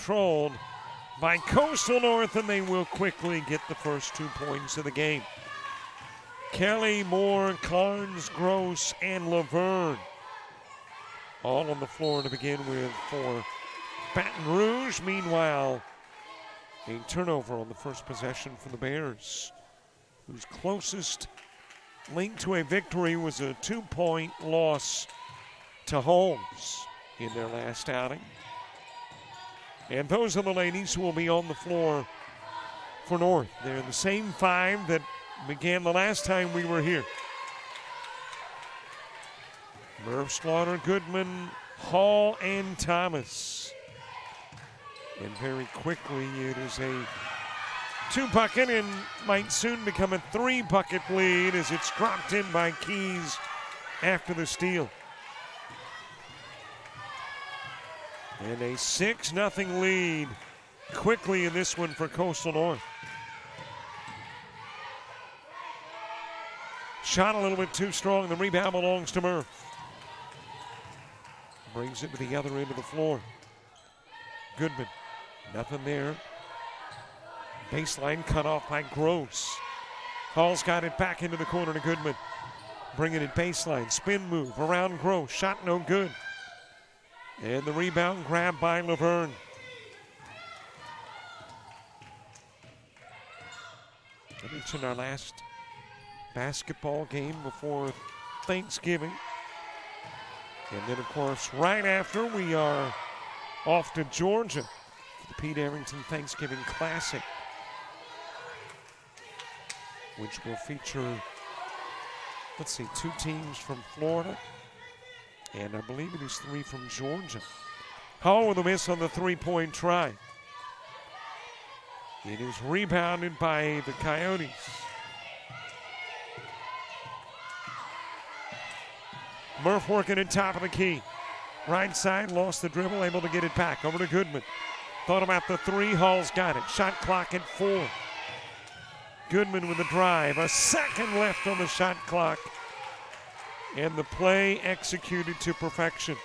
controlled by Coastal North, and they will quickly get the first 2 points of the game. Kelly, Moore, Carnes, Gross, and Laverne all on the floor to begin with for Baton Rouge. Meanwhile, a turnover on the first possession for the Bears, whose closest link to a victory was a 2-point loss to Holmes in their last outing. And those are the ladies who will be on the floor for North. They're the same 5 that began the last time we were here. Murph, Slaughter, Goodman, Hall, and Thomas. And very quickly it is a 2-bucket and might soon become a 3-bucket lead as it's dropped in by Keys after the steal. And a 6-0 lead quickly in this one for Coastal North. Shot a little bit too strong. The rebound belongs to Murph. Brings it to the other end of the floor. Goodman, nothing there. Baseline cut off by Gross. Hall's got it back into the corner to Goodman. Bringing it baseline, spin move around Gross. Shot no good. And the rebound grabbed by Laverne. I mentioned our last basketball game before Thanksgiving. And then, of course, right after, we are off to Georgia for the Pete Arrington Thanksgiving Classic, which will feature, 2 teams from Florida. And I believe it is 3 from Georgia. Hall with a miss on the 3-point try. It is rebounded by the Coyotes. Murph working at top of the key. Right side, lost the dribble, able to get it back. Over to Goodman. Thought about the 3, Hall's got it. Shot clock at 4. Goodman with a drive. A second left on the shot clock. And the play executed to perfection,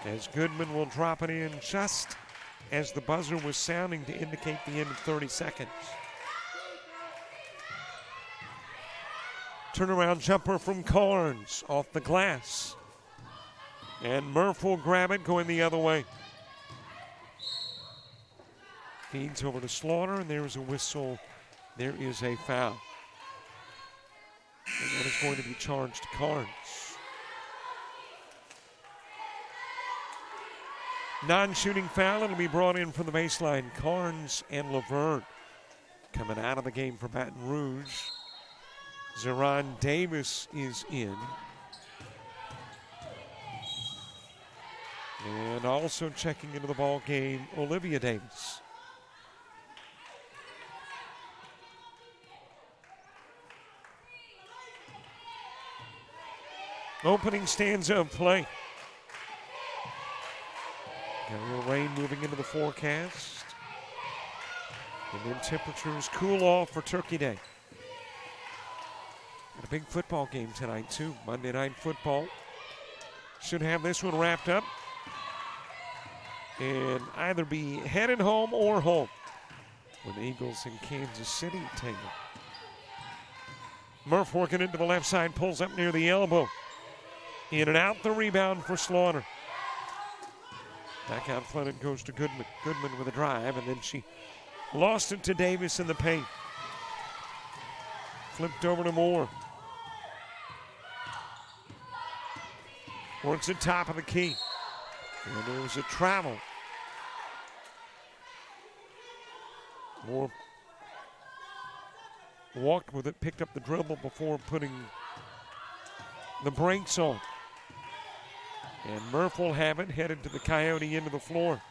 as Goodman will drop it in just as the buzzer was sounding to indicate the end of 30 seconds. Turnaround jumper from Carnes off the glass. And Murph will grab it going the other way. Feeds over to Slaughter, and there is a whistle. There is a foul. And that is going to be charged to Carnes. Non-shooting foul. It'll be brought in from the baseline. Carnes and Laverne coming out of the game for Baton Rouge. Zeron Davis is in. And also checking into the ball game, Olivia Davis. Opening stanza of play. Got a little rain moving into the forecast. And then temperatures cool off for Turkey Day. Got a big football game tonight too. Monday Night Football. Should have this one wrapped up and either be headed home or home when the Eagles in Kansas City take it. Murph working into the left side, pulls up near the elbow. In and out, the rebound for Slaughter. Back out front it goes to Goodman. Goodman with a drive, and then she lost it to Davis in the paint. Flipped over to Moore. Works at top of the key. And there was a travel. Moore walked with it, picked up the dribble before putting the brakes on. And Murph will have it, headed to the Coyote end of the floor.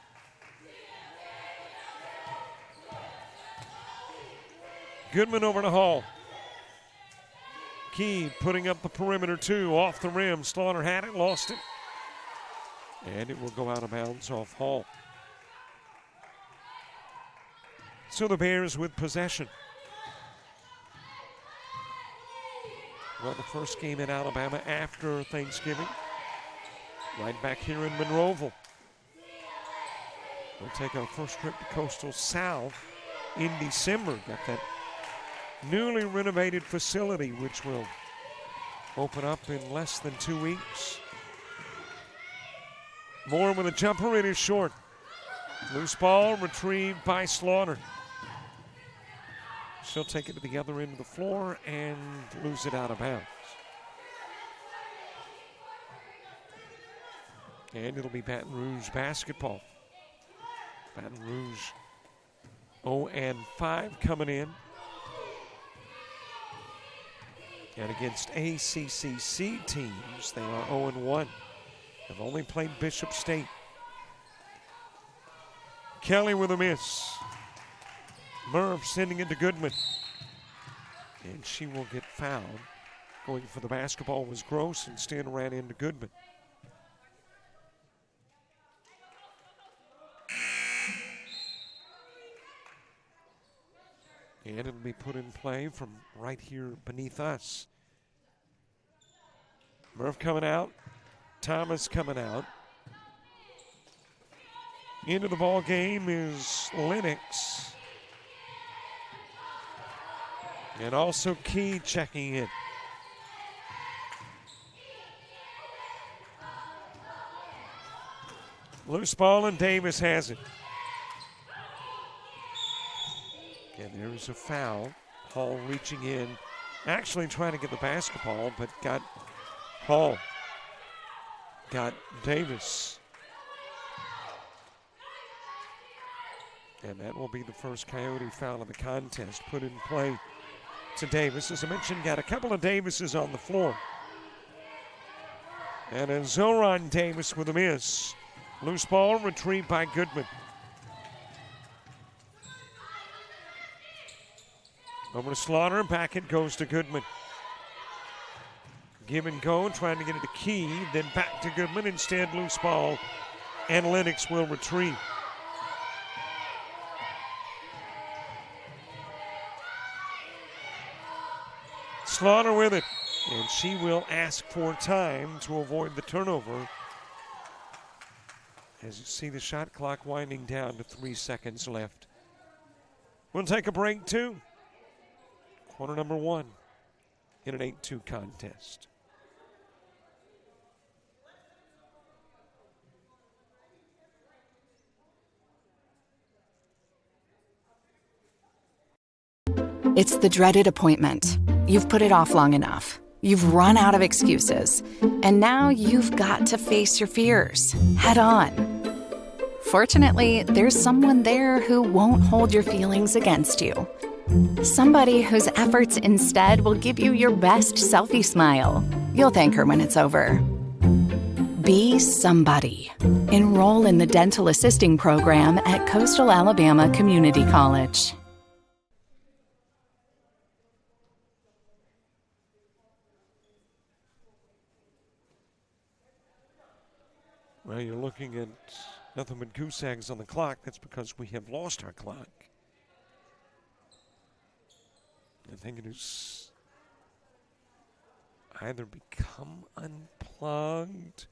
Goodman over to Hall. Key putting up the perimeter two, off the rim. Slaughter had it, lost it. And it will go out of bounds off Hall. So the Bears with possession. Well, the first game in Alabama after Thanksgiving. Right back here in Monroeville. We'll take our first trip to Coastal South in December. Got that newly renovated facility, which will open up in less than 2 weeks. Moore with a jumper, it is short. Loose ball retrieved by Slaughter. She'll take it to the other end of the floor and lose it out of bounds. And it'll be Baton Rouge basketball. Baton Rouge 0-5 coming in. And against ACCC teams, they are 0-1. Have only played Bishop State. Kelly with a miss. Murph sending it to Goodman. And she will get fouled. Going for the basketball was Gross, instead ran into Goodman. And it'll be put in play from right here beneath us. Murph coming out. Thomas coming out. Into the ball game is Lennox. And also Key checking in. Loose ball and Davis has it. And there's a foul. Hall reaching in, actually trying to get the basketball, but got Hall. Got Davis. And that will be the first Coyote foul of the contest put in play to Davis. As I mentioned, got a couple of Davises on the floor. And a Zoran Davis with a miss. Loose ball retrieved by Goodman. Over to Slaughter, back it goes to Goodman. Give and go, trying to get it to Key, then back to Goodman, instead loose ball, and Lennox will retrieve. Slaughter with it, and she will ask for time to avoid the turnover. As you see the shot clock winding down to 3 seconds left. We'll take a break too. Quarter number 1 in an 8-2 contest. It's the dreaded appointment. You've put it off long enough. You've run out of excuses. And now you've got to face your fears head on. Fortunately, there's someone there who won't hold your feelings against you. Somebody whose efforts instead will give you your best selfie smile. You'll thank her when it's over. Be somebody. Enroll in the Dental Assisting Program at Coastal Alabama Community College. Well, you're looking at nothing but goose eggs on the clock. That's because we have lost our clock. I think it has either become unplugged.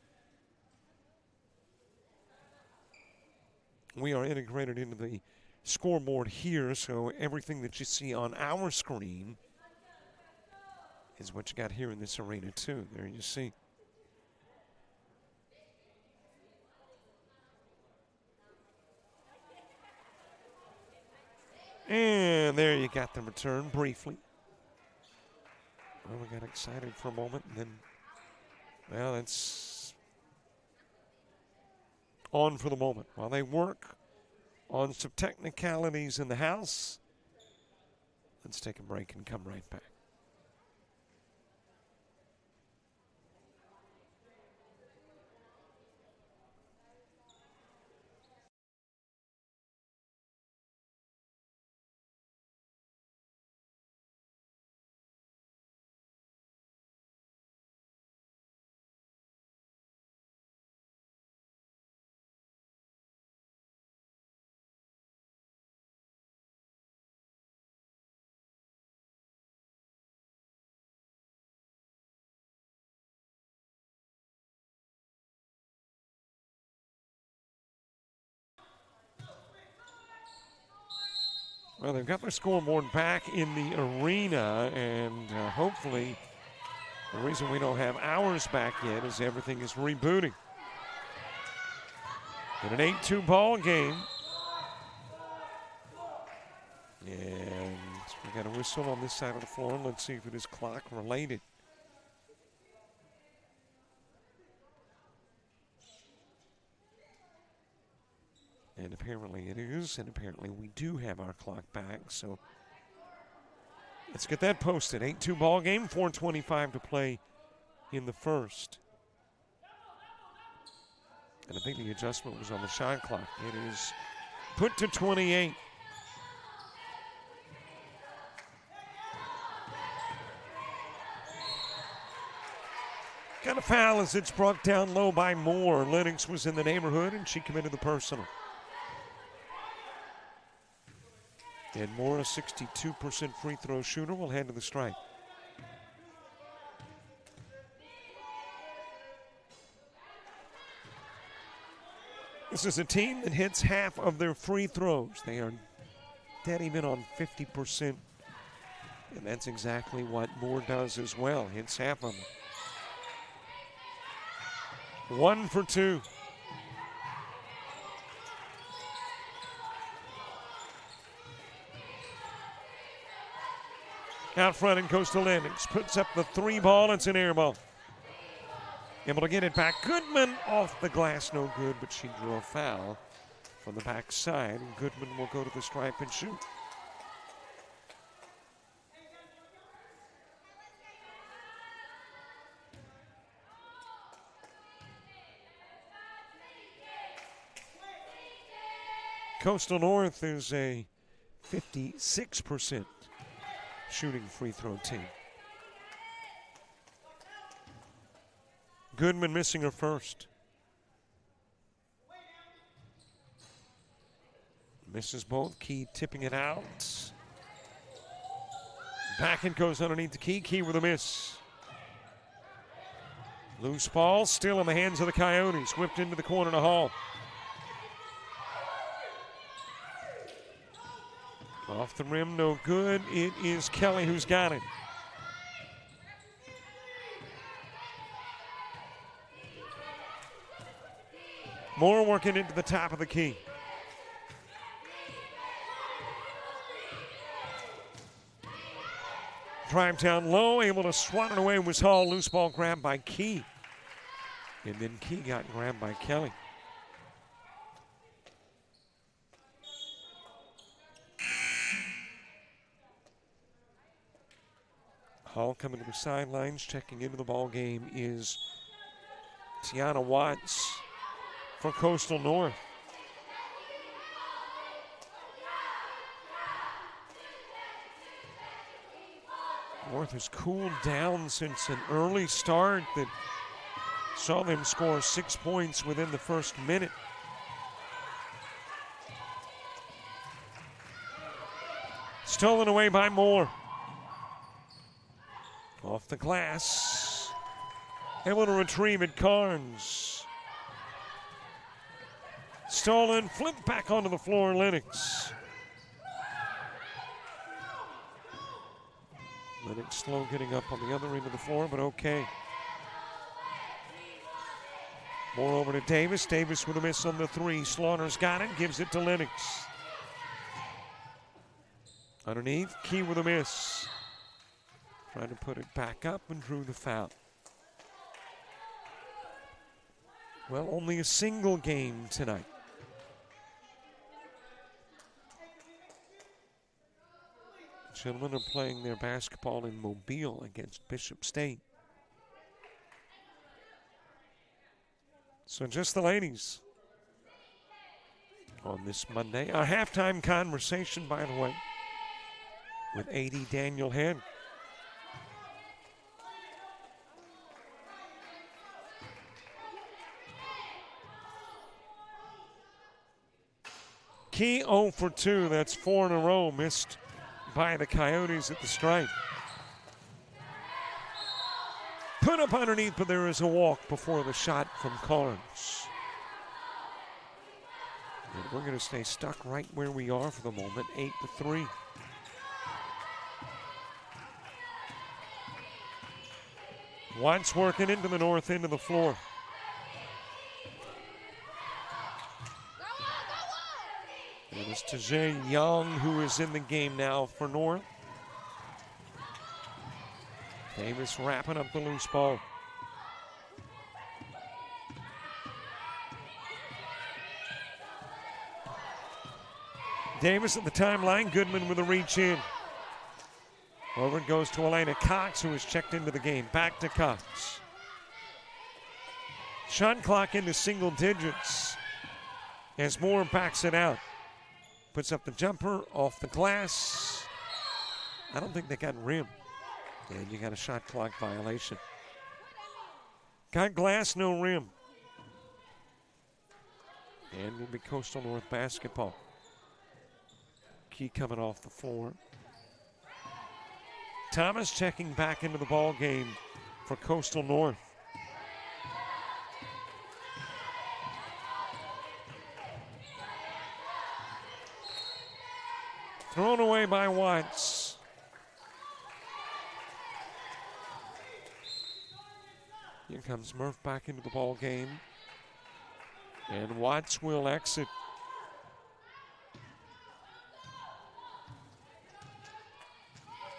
We are integrated into the scoreboard here, so everything that you see on our screen is what you got here in this arena too. There you see. And there you got the return briefly. Well, we got excited for a moment, and then, well, it's on for the moment. While they work on some technicalities in the house, let's take a break and come right back. Well, they've got their scoreboard back in the arena, and hopefully the reason we don't have ours back yet is everything is rebooting. In an 8-2 ball game. And we got a whistle on this side of the floor. Let's see if it is clock related. And apparently it is, and apparently we do have our clock back, so let's get that posted. 8-2 ball game, 4:25 to play in the first. And I think the adjustment was on the shot clock. It is put to 28. Got a foul as it's brought down low by Moore. Lennox was in the neighborhood, and she committed the personal. And Moore, a 62% free throw shooter, will head to the stripe. This is a team that hits half of their free throws. They are dead even on 50%. And that's exactly what Moore does as well. Hits half of them. 1 for 2. Out front in Coastal Lennox. Puts up the 3 ball. It's an air ball. Able to get it back. Goodman off the glass. No good, but she drew a foul from the backside. And Goodman will go to the stripe and shoot. Coastal North is a 56% shooting free throw team. Goodman missing her first. Misses both. Key tipping it out. Back it goes underneath the Key. Key with a miss. Loose ball still in the hands of the Coyotes. Whipped into the corner to Hall. Off the rim, no good. It is Kelly who's got it. Moore working into the top of the key. Drive down low, able to swat it away was Hall. Loose ball grabbed by Key. And then Key got grabbed by Kelly. Hall coming to the sidelines, checking into the ball game is Tiana Watts for Coastal North. North has cooled down since an early start that saw them score 6 points within the first minute. Stolen away by Moore. Off the glass. Able to retrieve it, Carnes. Stolen, flipped back onto the floor, Lennox. Lennox slow getting up on the other end of the floor, but okay. More over to Davis. Davis with a miss on the 3. Slaughter's got it, gives it to Lennox. Underneath, Key with a miss. Trying to put it back up and drew the foul. Well, only a single game tonight. Gentlemen are playing their basketball in Mobile against Bishop State. So just the ladies on this Monday. Our halftime conversation, by the way, with AD Daniel Head. Key 0 for 2. That's 4 in a row missed by the Coyotes at the stripe. Put up underneath, but there is a walk before the shot from Carnes. And We're going to stay stuck right where we are for the moment, 8-3. Watts working into the north end of the floor. And it's Tajay Young who is in the game now for North. Davis wrapping up the loose ball. Davis at the timeline, Goodman with a reach in. Over it goes to Elena Cox, who is checked into the game. Back to Cox. Shot clock into single digits as Moore backs it out. Puts up the jumper off the glass. I don't think they got rim. And you got a shot clock violation. Got glass, no rim. And will be Coastal North basketball. Key coming off the floor. Thomas checking back into the ball game for Coastal North. Thrown away by Watts. Here comes Murph back into the ball game. And Watts will exit.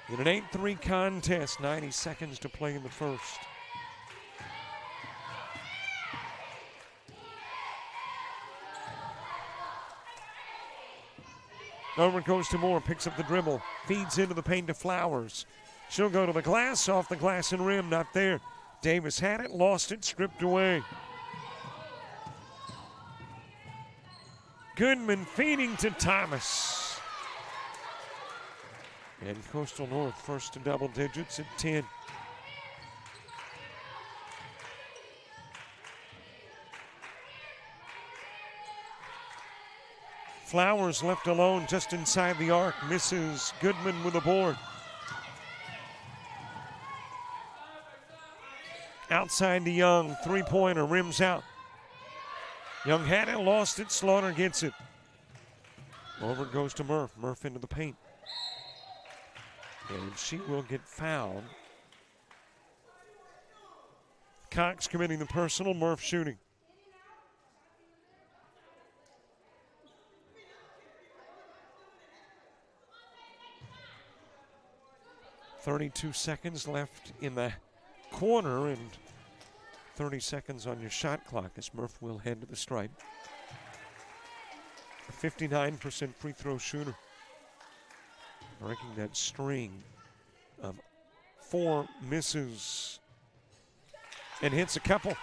In an 8-3 contest, 90 seconds to play in the first. Over it goes to Moore, picks up the dribble, feeds into the paint to Flowers. She'll go to the glass, off the glass and rim, not there. Davis had it, lost it, stripped away. Goodman feeding to Thomas. And Coastal North first to double digits at 10. Flowers left alone just inside the arc, misses. Goodman with a board. Outside to Young, three-pointer, rims out. Young had it, lost it, Slaughter gets it. Over it goes to Murph, Murph into the paint. And she will get fouled. Cox committing the personal, Murph shooting. .32 seconds left in the quarter and 30 seconds on your shot clock as Murph will head to the stripe. A 59% free throw shooter. Breaking that string of 4 misses and hits a couple.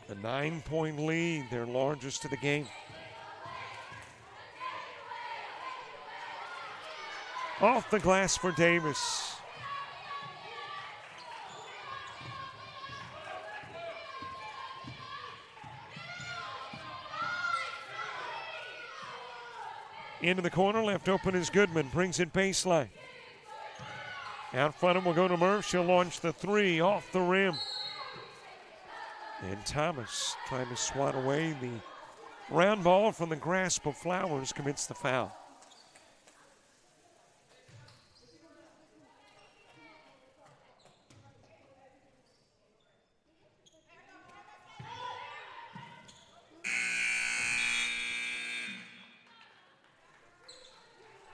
A 9-point lead, their largest of the game. Off the glass for Davis. Into the corner, left open is Goodman, brings it baseline. Out front it will go to Murph, she'll launch the three off the rim. And Thomas trying to swat away the round ball from the grasp of Flowers, commits the foul.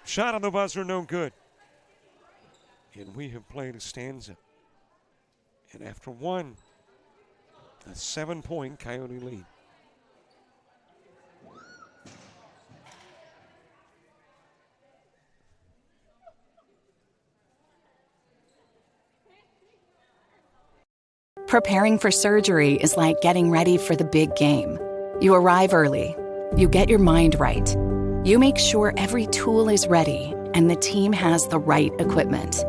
Shot on the buzzer, no good. And we have played a stanza. And after one, a 7-point Coyote lead. Preparing for surgery is like getting ready for the big game. You arrive early. You get your mind right. You make sure every tool is ready and the team has the right equipment.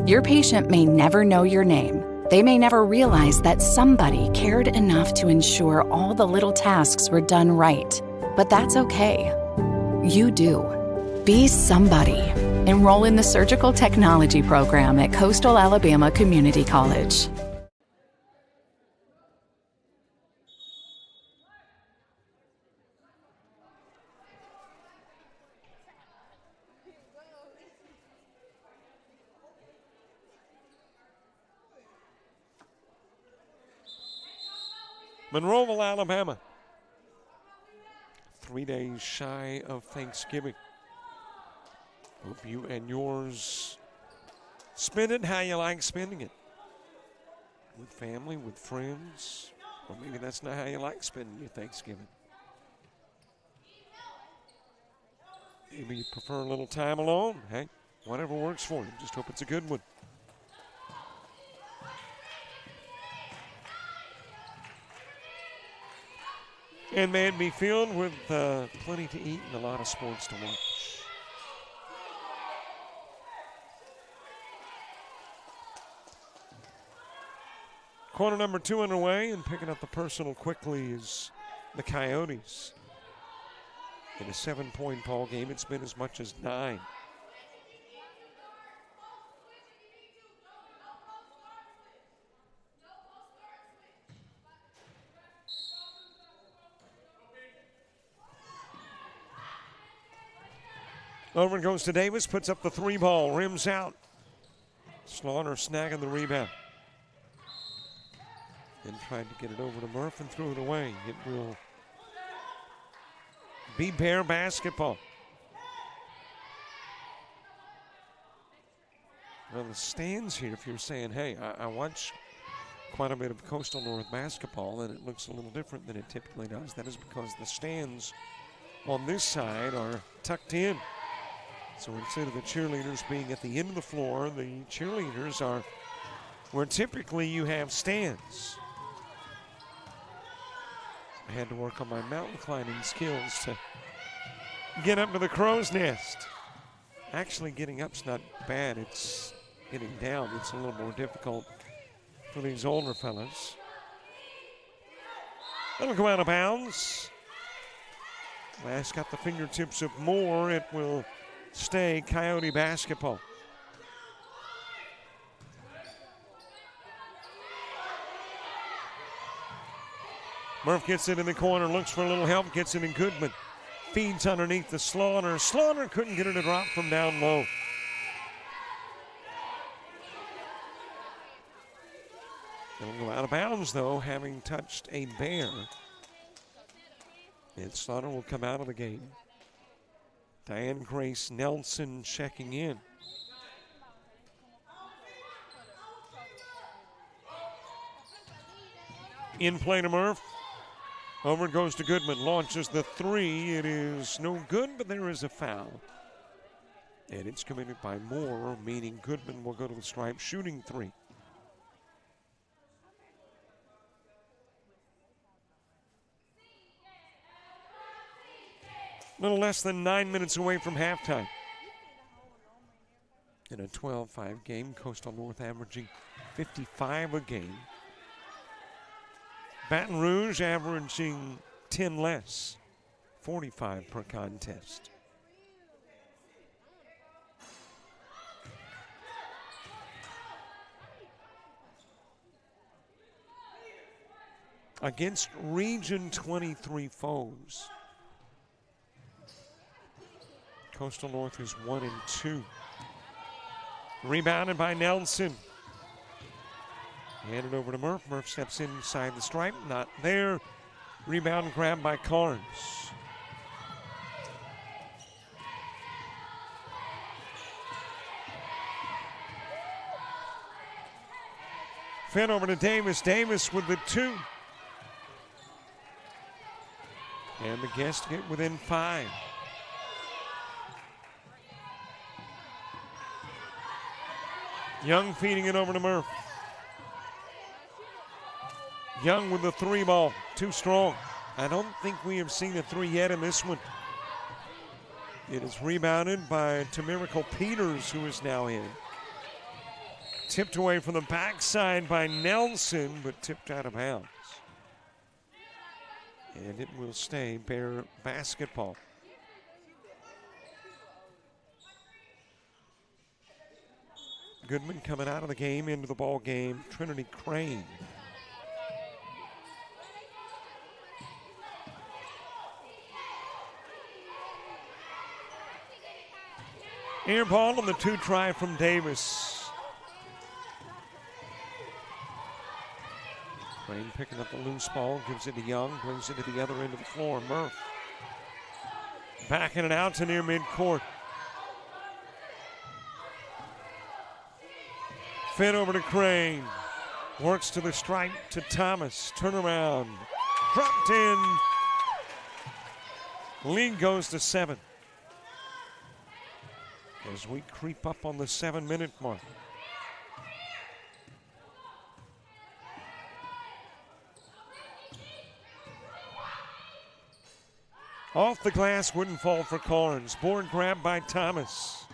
Your patient may never know your name. They may never realize that somebody cared enough to ensure all the little tasks were done right. But that's okay. You do. Be somebody. Enroll in the Surgical Technology program at Coastal Alabama Community College. Monroeville, Alabama. 3 days shy of Thanksgiving. Hope you and yours spend it how you like spending it. With family, with friends, or maybe that's not how you like spending your Thanksgiving. Maybe you prefer a little time alone. Hey, whatever works for you. Just hope it's a good one. And may it be filled with plenty to eat and a lot of sports to watch. Quarter number 2 underway, and picking up the personal quickly is the Coyotes. In a 7-point ball game, it's been as much as 9. Over it goes to Davis, puts up the 3 ball, rims out. Slaughter snagging the rebound. And tried to get it over to Murph and threw it away. It will be Bear basketball. Well, the stands here, if you're saying, hey, I watch quite a bit of Coastal North basketball and it looks a little different than it typically does, that is because the stands on this side are tucked in. So instead of the cheerleaders being at the end of the floor, the cheerleaders are where typically you have stands. I had to work on my mountain climbing skills to get up to the crow's nest. Actually, getting up's not bad. It's getting down. It's a little more difficult for these older fellas. That'll go out of bounds. Last got the fingertips of Moore. It will stay Coyote basketball. Murph gets it in the corner, looks for a little help, gets it in Goodman. Feeds underneath the Slaughter. Slaughter couldn't get it to drop from down low. It'll go out of bounds, though, having touched a Bear. And Slaughter will come out of the game. Diane Grace Nelson checking in. In play to Murph. Over it goes to Goodman. Launches the 3. It is no good, but there is a foul. And it's committed by Moore, meaning Goodman will go to the stripe shooting 3. A little less than 9 minutes away from halftime. In a 12-5 game, Coastal North averaging 55 a game. Baton Rouge averaging 10 less, 45 per contest. Against Region 23 foes, Coastal North is 1-2. Rebounded by Nelson. Handed over to Murph. Murph steps inside the stripe. Not there. Rebound grabbed by Carnes. Fed over to Davis. Davis with the 2. And the Guests get within 5. Young feeding it over to Murph. Young with the 3 ball, too strong. I don't think we have seen a 3 yet in this one. It is rebounded by Tamirical Peters, who is now in. Tipped away from the backside by Nelson, but tipped out of bounds. And it will stay Bear basketball. Goodman coming out of the game into the ball game. Trinity Crane. Air ball on the 2 try from Davis. Crane picking up the loose ball, gives it to Young, brings it to the other end of the floor. Murph backing it out to near midcourt. Finn over to Crane. Works to the stripe to Thomas. Turnaround. Dropped in. Lead goes to 7. As we creep up on the 7-minute mark. Off the glass, wouldn't fall for Carnes. Board grab by Thomas.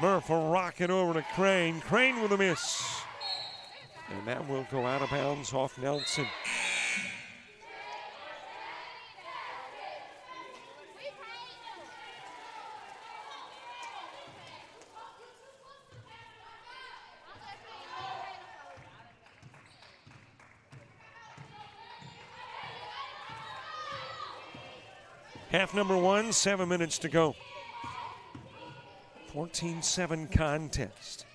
Murph will rock it over to Crane. Crane with a miss. And that will go out of bounds off Nelson. Half number 1, 7 minutes to go. 14-7 contest.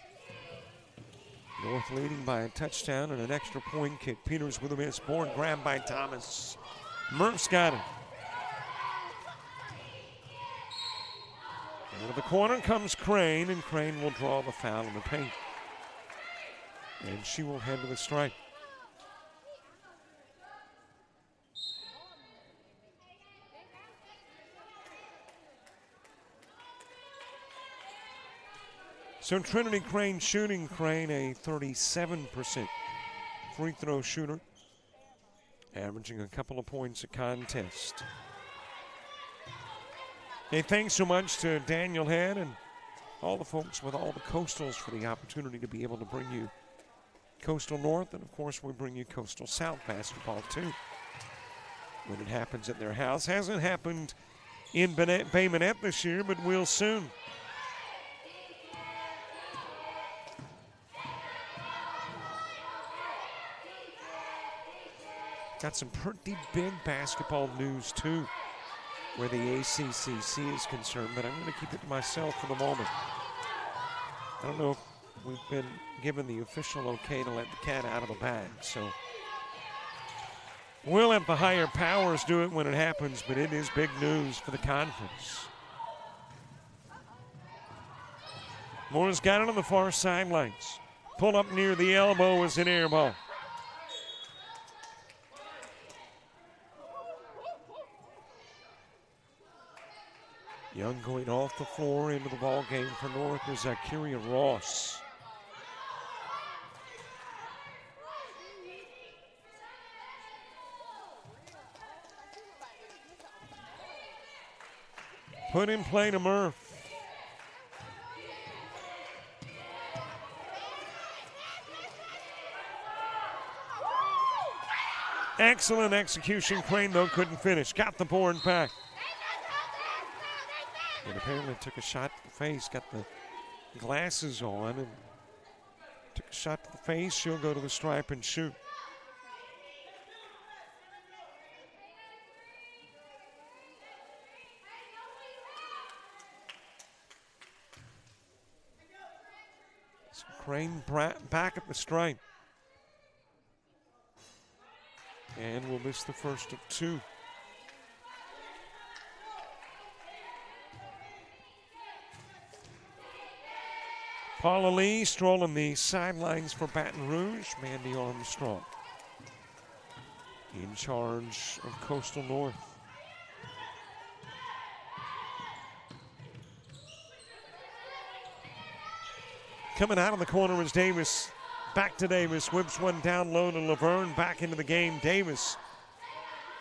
North leading by a touchdown and an extra point kick. Peters with a miss. Board grab by Thomas. Murph's got it. Out of the corner comes Crane, and Crane will draw the foul in the paint. And she will head to the stripe. So Trinity Crane shooting. Crane a 37% free throw shooter, averaging a couple of points a contest. Hey, thanks so much to Daniel Head and all the folks with all the Coastals for the opportunity to be able to bring you Coastal North, and of course we bring you Coastal South basketball too when it happens at their house. Hasn't happened in Bay Minette this year, but will soon. Got some pretty big basketball news, too, where the ACCC is concerned, but I'm going to keep it to myself for the moment. I don't know if we've been given the official okay to let the cat out of the bag, so we'll let the higher powers do it when it happens, but it is big news for the conference. Moore's got it on the far sidelines. Pull up near the elbow is an air ball. Young going off the floor into the ball game for North is Kyria Ross. Put in play to Murph. Excellent execution. Crane, though, couldn't finish. Got the board back. And apparently took a shot to the face, got the glasses on, and took a shot to the face. She'll go to the stripe and shoot. So Crane back at the stripe. And will miss the first of 2. Paula Lee strolling the sidelines for Baton Rouge. Mandy Armstrong in charge of Coastal North. Coming out of the corner is Davis. Back to Davis. Whips one down low to Laverne. Back into the game. Davis.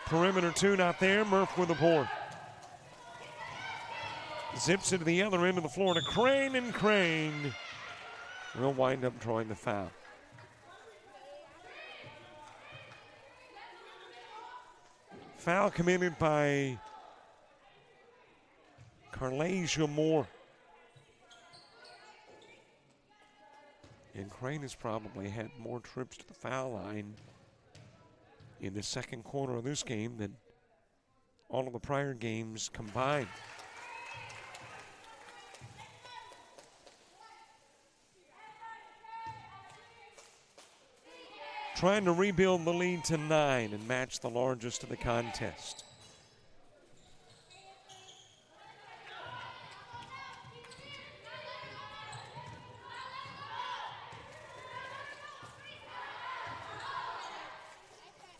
Perimeter 2 not there. Murph with the board. Zips it to the other end of the floor to Crane, and Crane will wind up drawing the foul. Foul committed by Carlasia Moore. And Crane has probably had more trips to the foul line in the second quarter of this game than all of the prior games combined. trying to rebuild the lead to 9 and match the largest of the contest.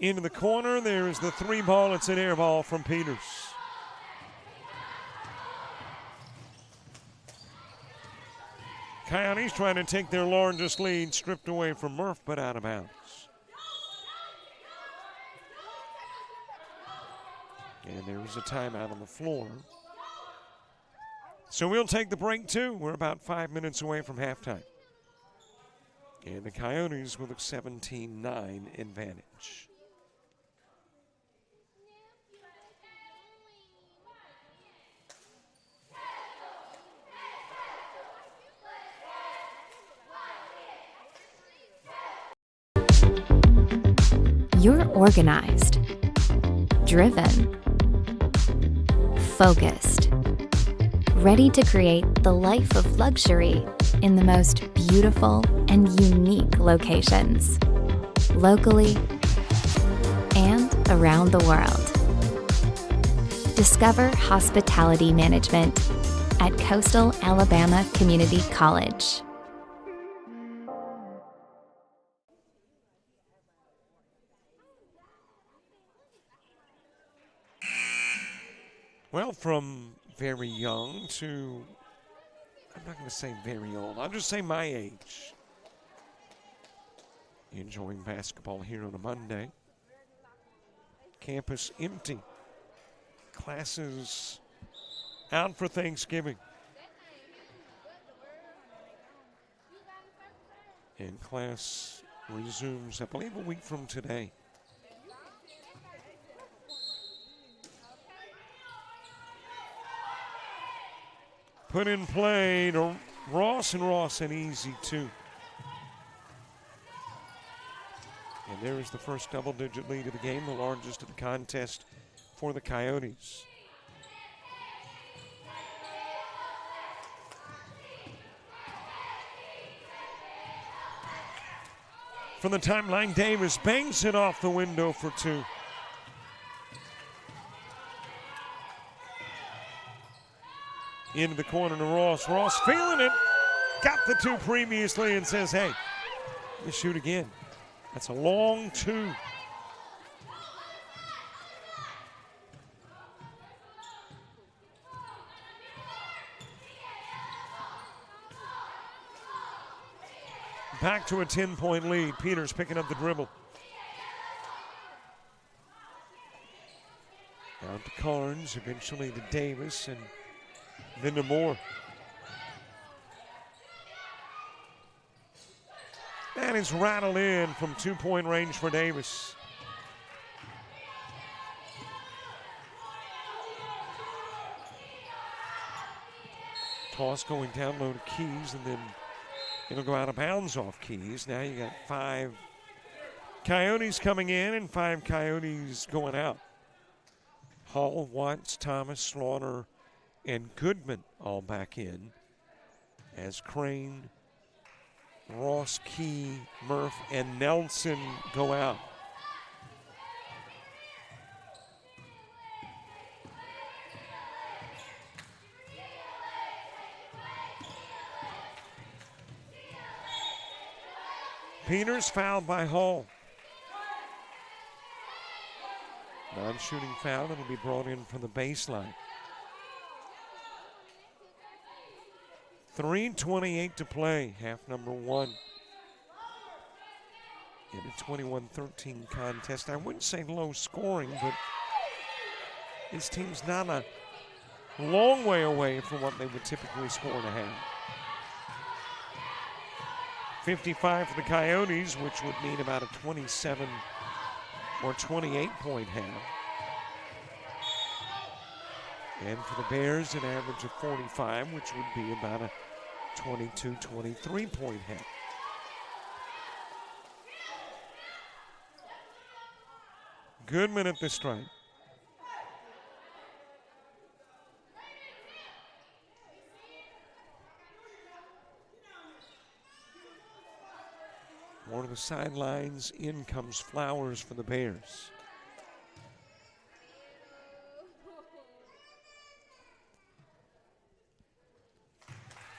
Into the corner, there's the 3 ball. It's an air ball from Peters. Coyotes trying to take their largest lead, stripped away from Murph, but out of bounds. And there was a timeout on the floor. So we'll take the break too. We're about 5 minutes away from halftime. And the Coyotes with a 17-9 advantage. You're organized, driven, focused, ready to create the life of luxury in the most beautiful and unique locations, locally and around the world. Discover hospitality management at Coastal Alabama Community College. Well, from very young to, I'm not going to say very old, I'll just say my age. Enjoying basketball here on a Monday. Campus empty. Classes out for Thanksgiving. And class resumes, I believe, a week from today. Put in play to Ross, and Ross an easy 2. And there is the first double-digit lead of the game, the largest of the contest for the Coyotes. From the timeline, Davis bangs it off the window for 2. Into the corner to Ross. Ross feeling it. Got the 2 previously and says, hey, let's shoot again. That's a long 2. Back to a 10-point lead. Peters picking up the dribble. Out to Carnes, eventually to Davis, and then to Moore. And it's rattled in from 2-point range for Davis. Toss going down low to Keys, and then it'll go out of bounds off Keys. Now you got 5 Coyotes coming in and 5 Coyotes going out. Hall, Watts, Thomas, Slaughter, and Goodman all back in as Crane, Ross, Key, Murph, and Nelson go out. Peters fouled by Hall. Non-shooting foul, it'll be brought in from the baseline. 3:28 to play, half number 1. In a 21-13 contest. I wouldn't say low scoring, but this team's not a long way away from what they would typically score in a half. 55 for the Coyotes, which would mean about a 27 or 28-point half. And for the Bears, an average of 45, which would be about a 22, 23-point half. Goodman at the stripe. to the sidelines. In comes Flowers for the Bears.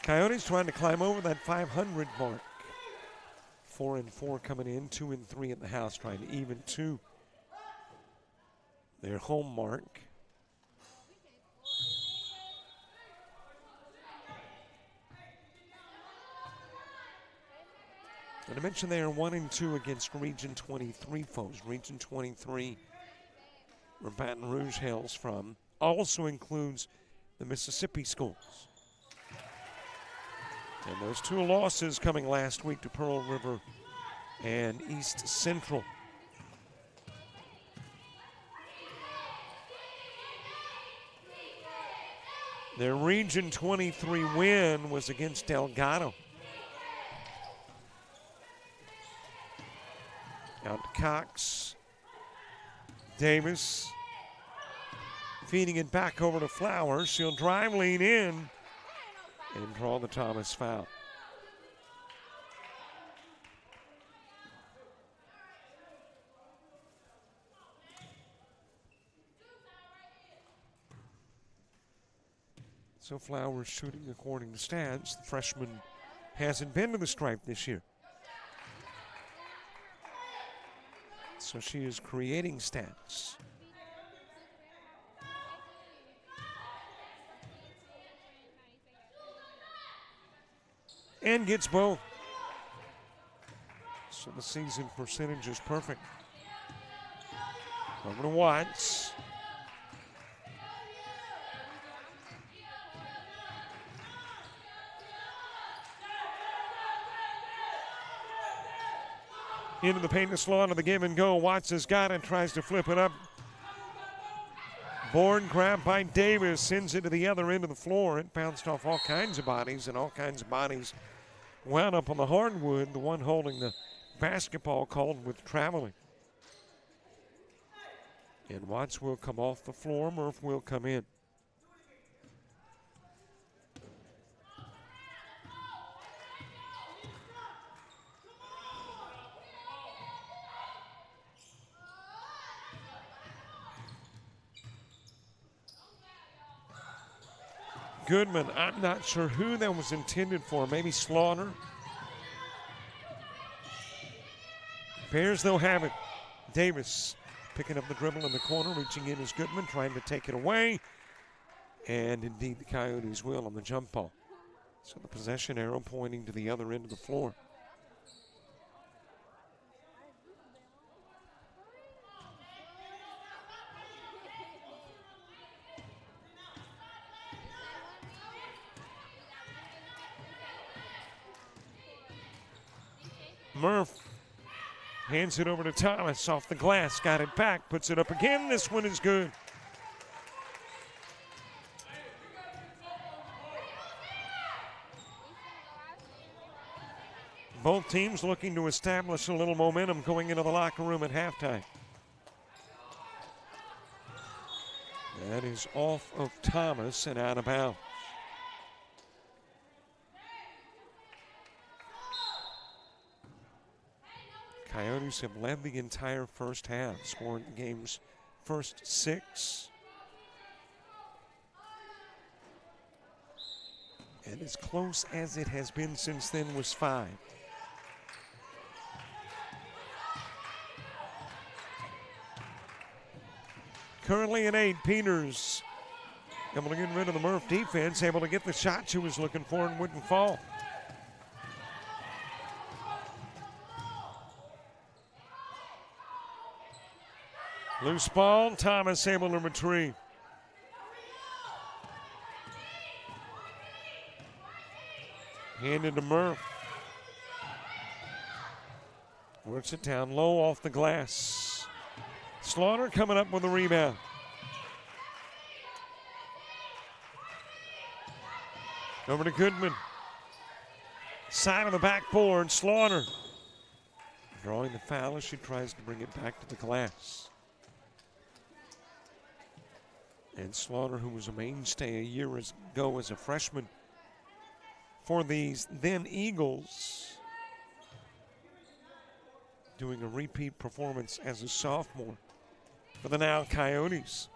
Coyotes trying to climb over that 500 mark. 4-4 coming in, 2-3 at the house, trying to even to their home mark. And I mentioned they are 1-2 against Region 23 foes. Region 23, where Baton Rouge hails from, also includes the Mississippi schools. And those two losses coming last week to Pearl River and East Central. Their Region 23 win was against Delgado. Out to Cox. Davis feeding it back over to Flowers. She'll drive, lean in, and draw the Thomas foul. So Flowers shooting according to stats. The freshman hasn't been to the stripe this year. So she is creating stats. And gets both. So the season percentage is perfect. Over to Watts. Into the paint to Slaughter, the give and go. Watts has got it, tries to flip it up. Bourne grabbed by Davis, sends it to the other end of the floor. It bounced off all kinds of bodies, and all kinds of bodies wound up on the hardwood. The one holding the basketball called with traveling. And Watts will come off the floor. Murph will come in. Goodman, I'm not sure who that was intended for. Maybe Slaughter. Bears, they'll have it. Davis picking up the dribble in the corner, reaching in as Goodman, trying to take it away. And indeed, the Coyotes will on the jump ball. So the possession arrow pointing to the other end of the floor. Murph hands it over to Thomas off the glass, got it back, puts it up again. This one is good. Both teams looking to establish a little momentum going into the locker room at halftime. That is off of Thomas and out of bounds. Coyotes have led the entire first half, scoring the game's first 6. And as close as it has been since then was 5. Currently at 8, Peters able to get rid of the Murph defense, able to get the shot she was looking for and wouldn't fall. Loose ball, Thomas able to retrieve. Handed to Murph. Works it down low off the glass. Slaughter coming up with a rebound. Over to Goodman. Side of the backboard, Slaughter. Drawing the foul as she tries to bring it back to the glass. And Slaughter, who was a mainstay a year ago as a freshman for these then Eagles, doing a repeat performance as a sophomore for the now Coyotes.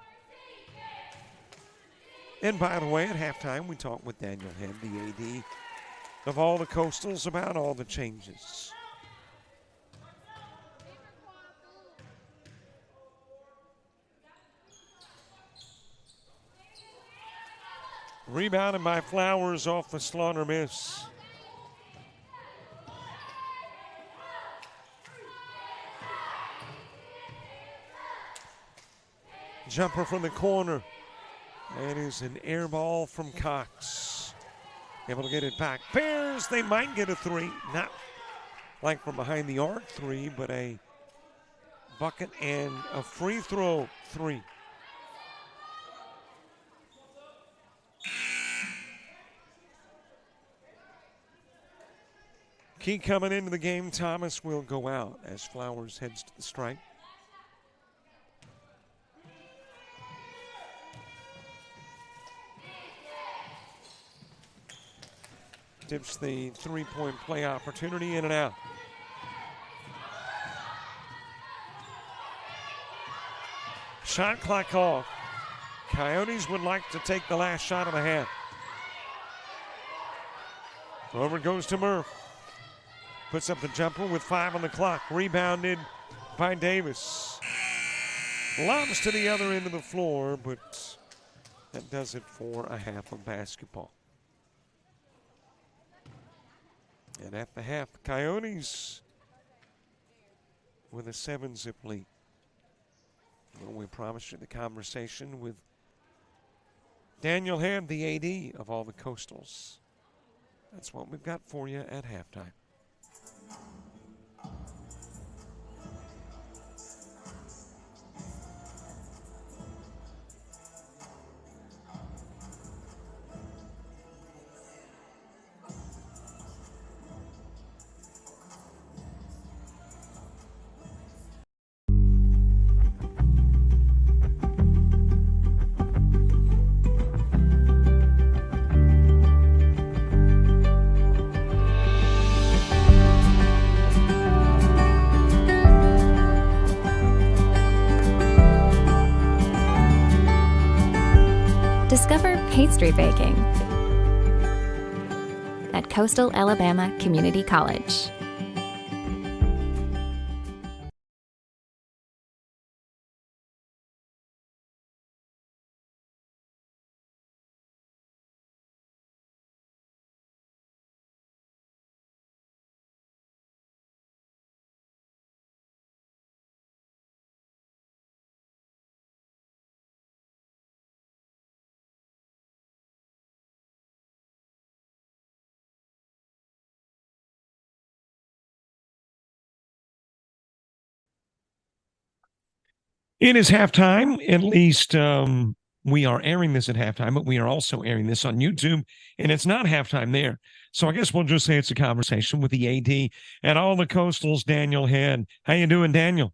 And by the way, at halftime, we talked with Daniel Head, the AD of all the Coastals, about all the changes. Rebounded by Flowers off the Slaughter miss. Jumper from the corner. That is an air ball from Cox. Able to get it back. Bears, they might get a three. Not like from behind the arc three, but a bucket and a free throw three. Key coming into the game. Thomas will go out as Flowers heads to the strike. Dips the three-point play opportunity, in and out. Shot clock off. Coyotes would like to take the last shot of the half. Over it goes to Murph. Puts up the jumper with 5 on the clock. Rebounded by Davis. Lobs to the other end of the floor, but that does it for a half of basketball. And at the half, the Coyotes with a 7-zip lead. Well, we promised you the conversation with Daniel Head, the AD of all the Coastals. That's what we've got for you at halftime. Discover pastry baking at Coastal Alabama Community College. It is halftime. At least we are airing this at halftime, but we are also airing this on YouTube, and it's not halftime there. So I guess we'll just say it's a conversation with the AD and all the Coastals, Daniel Head. How you doing, Daniel?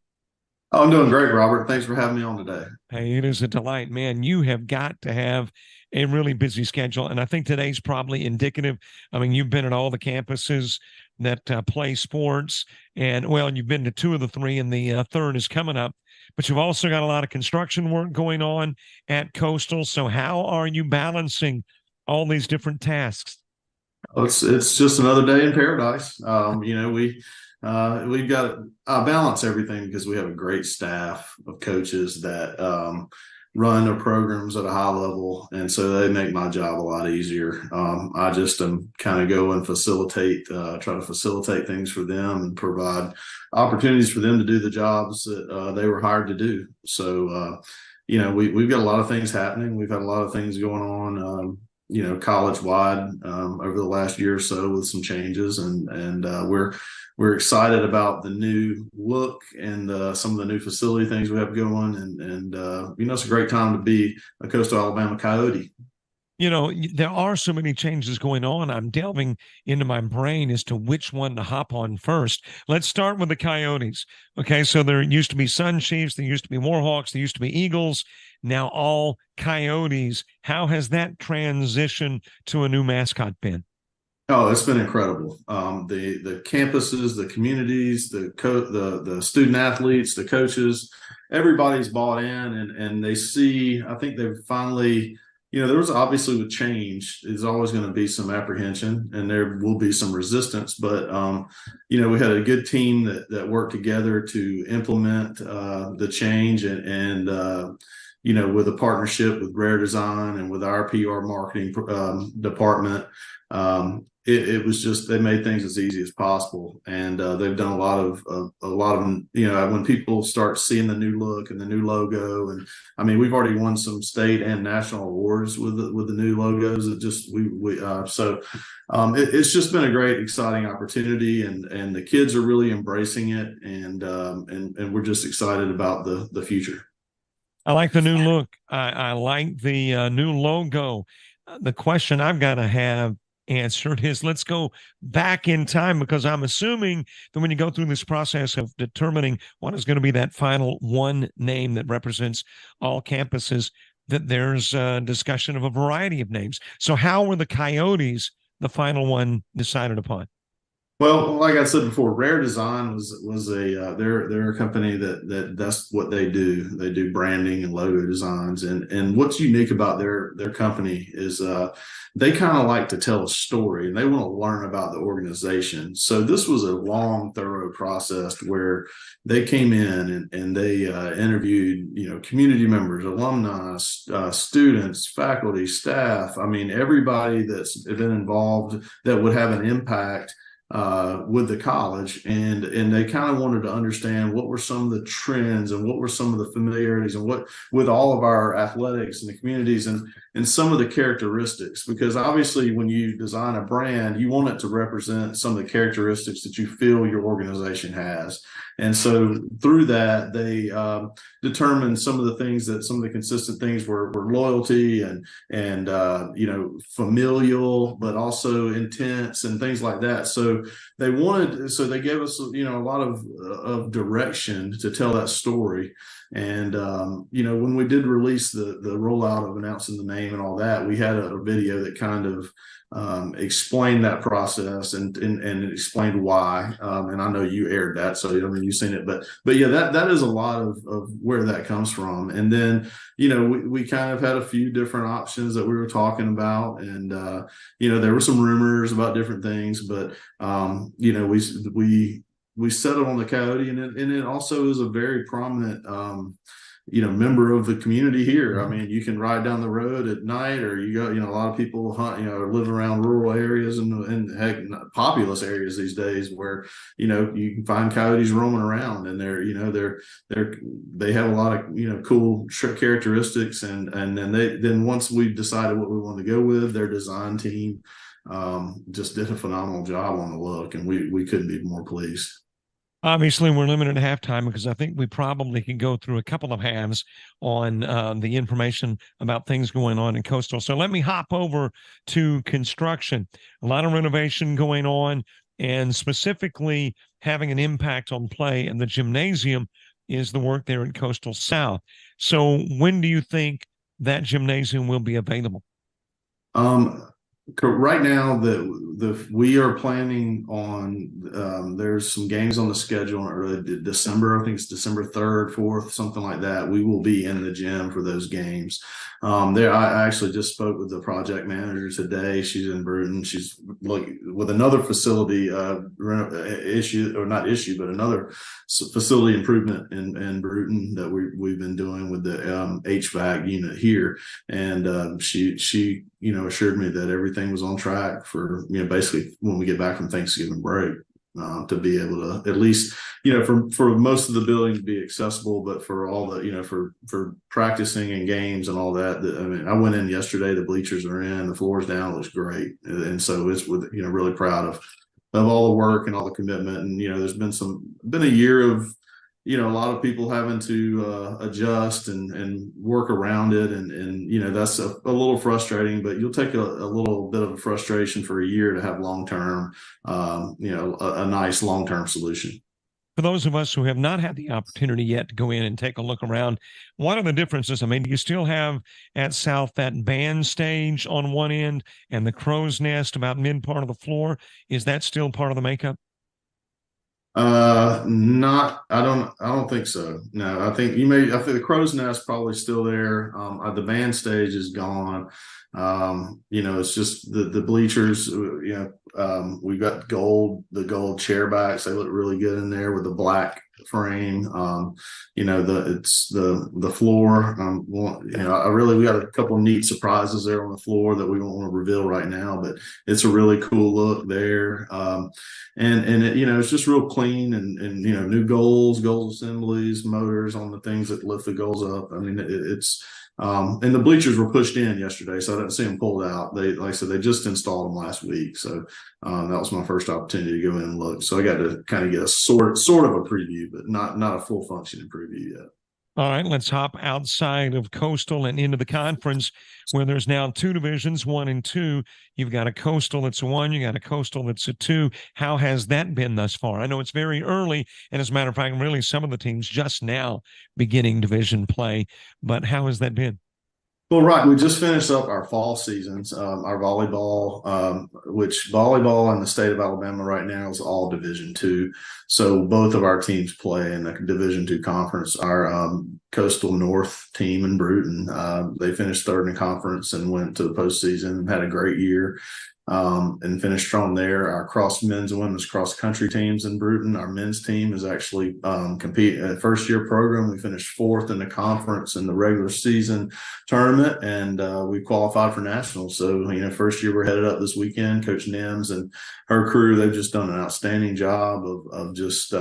Oh, I'm doing great, Robert. Thanks for having me on today. Hey, it is a delight, man. You have got to have a really busy schedule, and I think today's probably indicative. I mean, you've been at all the campuses that play sports, and, well, you've been to 2 of the 3, and the third is coming up. But you've also got a lot of construction work going on at Coastal. So how are you balancing all these different tasks? It's just another day in paradise. We've got I balance everything because we have a great staff of coaches that run their programs at a high level, and so they make my job a lot easier. I just am kind of go and try to facilitate things for them and provide opportunities for them to do the jobs that they were hired to do. So, we've got a lot of things happening. We've had a lot of things going on, college-wide over the last year or so with some changes, and we're excited about the new look and some of the new facility things we have going. And it's a great time to be a Coastal Alabama Coyote. There are so many changes going on. I'm delving into my brain as to which one to hop on first. Let's start with the Coyotes. Okay, so there used to be Sun Chiefs, there used to be Warhawks, there used to be Eagles, now all Coyotes. How has that transition to a new mascot been? Oh, it's been incredible. The campuses, the communities, the student athletes, the coaches, everybody's bought in, and they see. I think they've finally, there was obviously with change, there's always going to be some apprehension, and there will be some resistance. But we had a good team that worked together to implement the change, and with a partnership with Rare Design and with our PR marketing department. It was just, they made things as easy as possible, and they've done a lot of when people start seeing the new look and the new logo, and I mean, we've already won some state and national awards with the new logos. It's just been a great, exciting opportunity, and the kids are really embracing it, and we're just excited about the future. I like the new look. I like the new logo. The question I've got to have answered is, let's go back in time, because I'm assuming that when you go through this process of determining what is going to be that final one name that represents all campuses, that there's a discussion of a variety of names. So how were the Coyotes the final one decided upon? Well, like I said before, Rare Design was they're a company that's what they do. They do branding and logo designs, and what's unique about their company is they kind of like to tell a story, and they want to learn about the organization. So this was a long, thorough process where they came in and they interviewed community members, alumni, students, faculty, staff. I mean, everybody that's been involved that would have an impact with the college, and they kind of wanted to understand what were some of the trends and what were some of the familiarities and what with all of our athletics and the communities and some of the characteristics, because obviously when you design a brand, you want it to represent some of the characteristics that you feel your organization has. And so through that, they determined some of the consistent things were loyalty and familial, but also intense and things like that. So they gave us a lot of direction to tell that story. And when we did release the rollout of announcing the name and all that, we had a video that kind of explained that process and it explained why. And I know you aired that, so you've seen it, but yeah, that is a lot of where that comes from. And then we kind of had a few different options that we were talking about, and there were some rumors about different things, but we settled on the Coyote, and it also is a very prominent member of the community here. I mean, you can ride down the road at night, or you go, a lot of people hunt, live around rural areas and heck, populous areas these days where, you can find coyotes roaming around, and they have a lot of, cool characteristics. And then once we decided what we wanted to go with, their design team just did a phenomenal job on the look, and we couldn't be more pleased. Obviously, we're limited at halftime because I think we probably can go through a couple of halves on the information about things going on in Coastal. So let me hop over to construction. A lot of renovation going on, and specifically having an impact on play in the gymnasium is the work there at Coastal South. So when do you think that gymnasium will be available? Right now, we are planning on there's some games on the schedule in early December. I think it's December 3rd, 4th, something like that. We will be in the gym for those games. I actually just spoke with the project manager today. She's in Bruton. She's with another facility another facility improvement in Bruton that we've been doing with the HVAC unit here, and she assured me that everything was on track for basically when we get back from Thanksgiving break, to be able to at least for most of the building to be accessible, but for all the for practicing and games and all that. I mean, I went in yesterday. The bleachers are in, the floor's down. It looks great, and so it's really proud of all the work and all the commitment. And there's been a year of a lot of people having to adjust and work around it. And that's a little frustrating, but you'll take a little bit of a frustration for a year to have long-term, a nice long-term solution. For those of us who have not had the opportunity yet to go in and take a look around, what are the differences? I mean, do you still have at South that band stage on one end and the crow's nest about mid part of the floor? Is that still part of the makeup? I don't think so. No, I think the crow's nest probably still there. The band stage is gone. It's just the bleachers, we've got the gold chair backs. They look really good in there with the black frame. It's the floor. We got a couple of neat surprises there on the floor that we don't want to reveal right now, but it's a really cool look there. It's just real clean and new goals assemblies, motors on the things that lift the goals up. I mean, and the bleachers were pushed in yesterday, so I didn't see them pulled out. Like I said, they just installed them last week, so that was my first opportunity to go in and look. So I got to kind of get a sort of a preview, but not a full functioning preview yet. All right, let's hop outside of Coastal and into the conference where there's now two divisions, 1 and 2. You've got a Coastal that's a 1, you got a Coastal that's a 2. How has that been thus far? I know it's very early, and as a matter of fact, really some of the teams just now beginning division play, but how has that been? Well, right. We just finished up our fall seasons, our volleyball, which volleyball in the state of Alabama right now is all Division II. So both of our teams play in the Division II conference. Our Coastal North team in Bruton, they finished third in the conference and went to the postseason and had a great year. And finished strong there. Our men's and women's cross country teams in Bruton. Our men's team is actually compete at first year program. We finished 4th in the conference in the regular season tournament, and we qualified for nationals. So first year we're headed up this weekend. Coach Nims and her crew, they've just done an outstanding job of just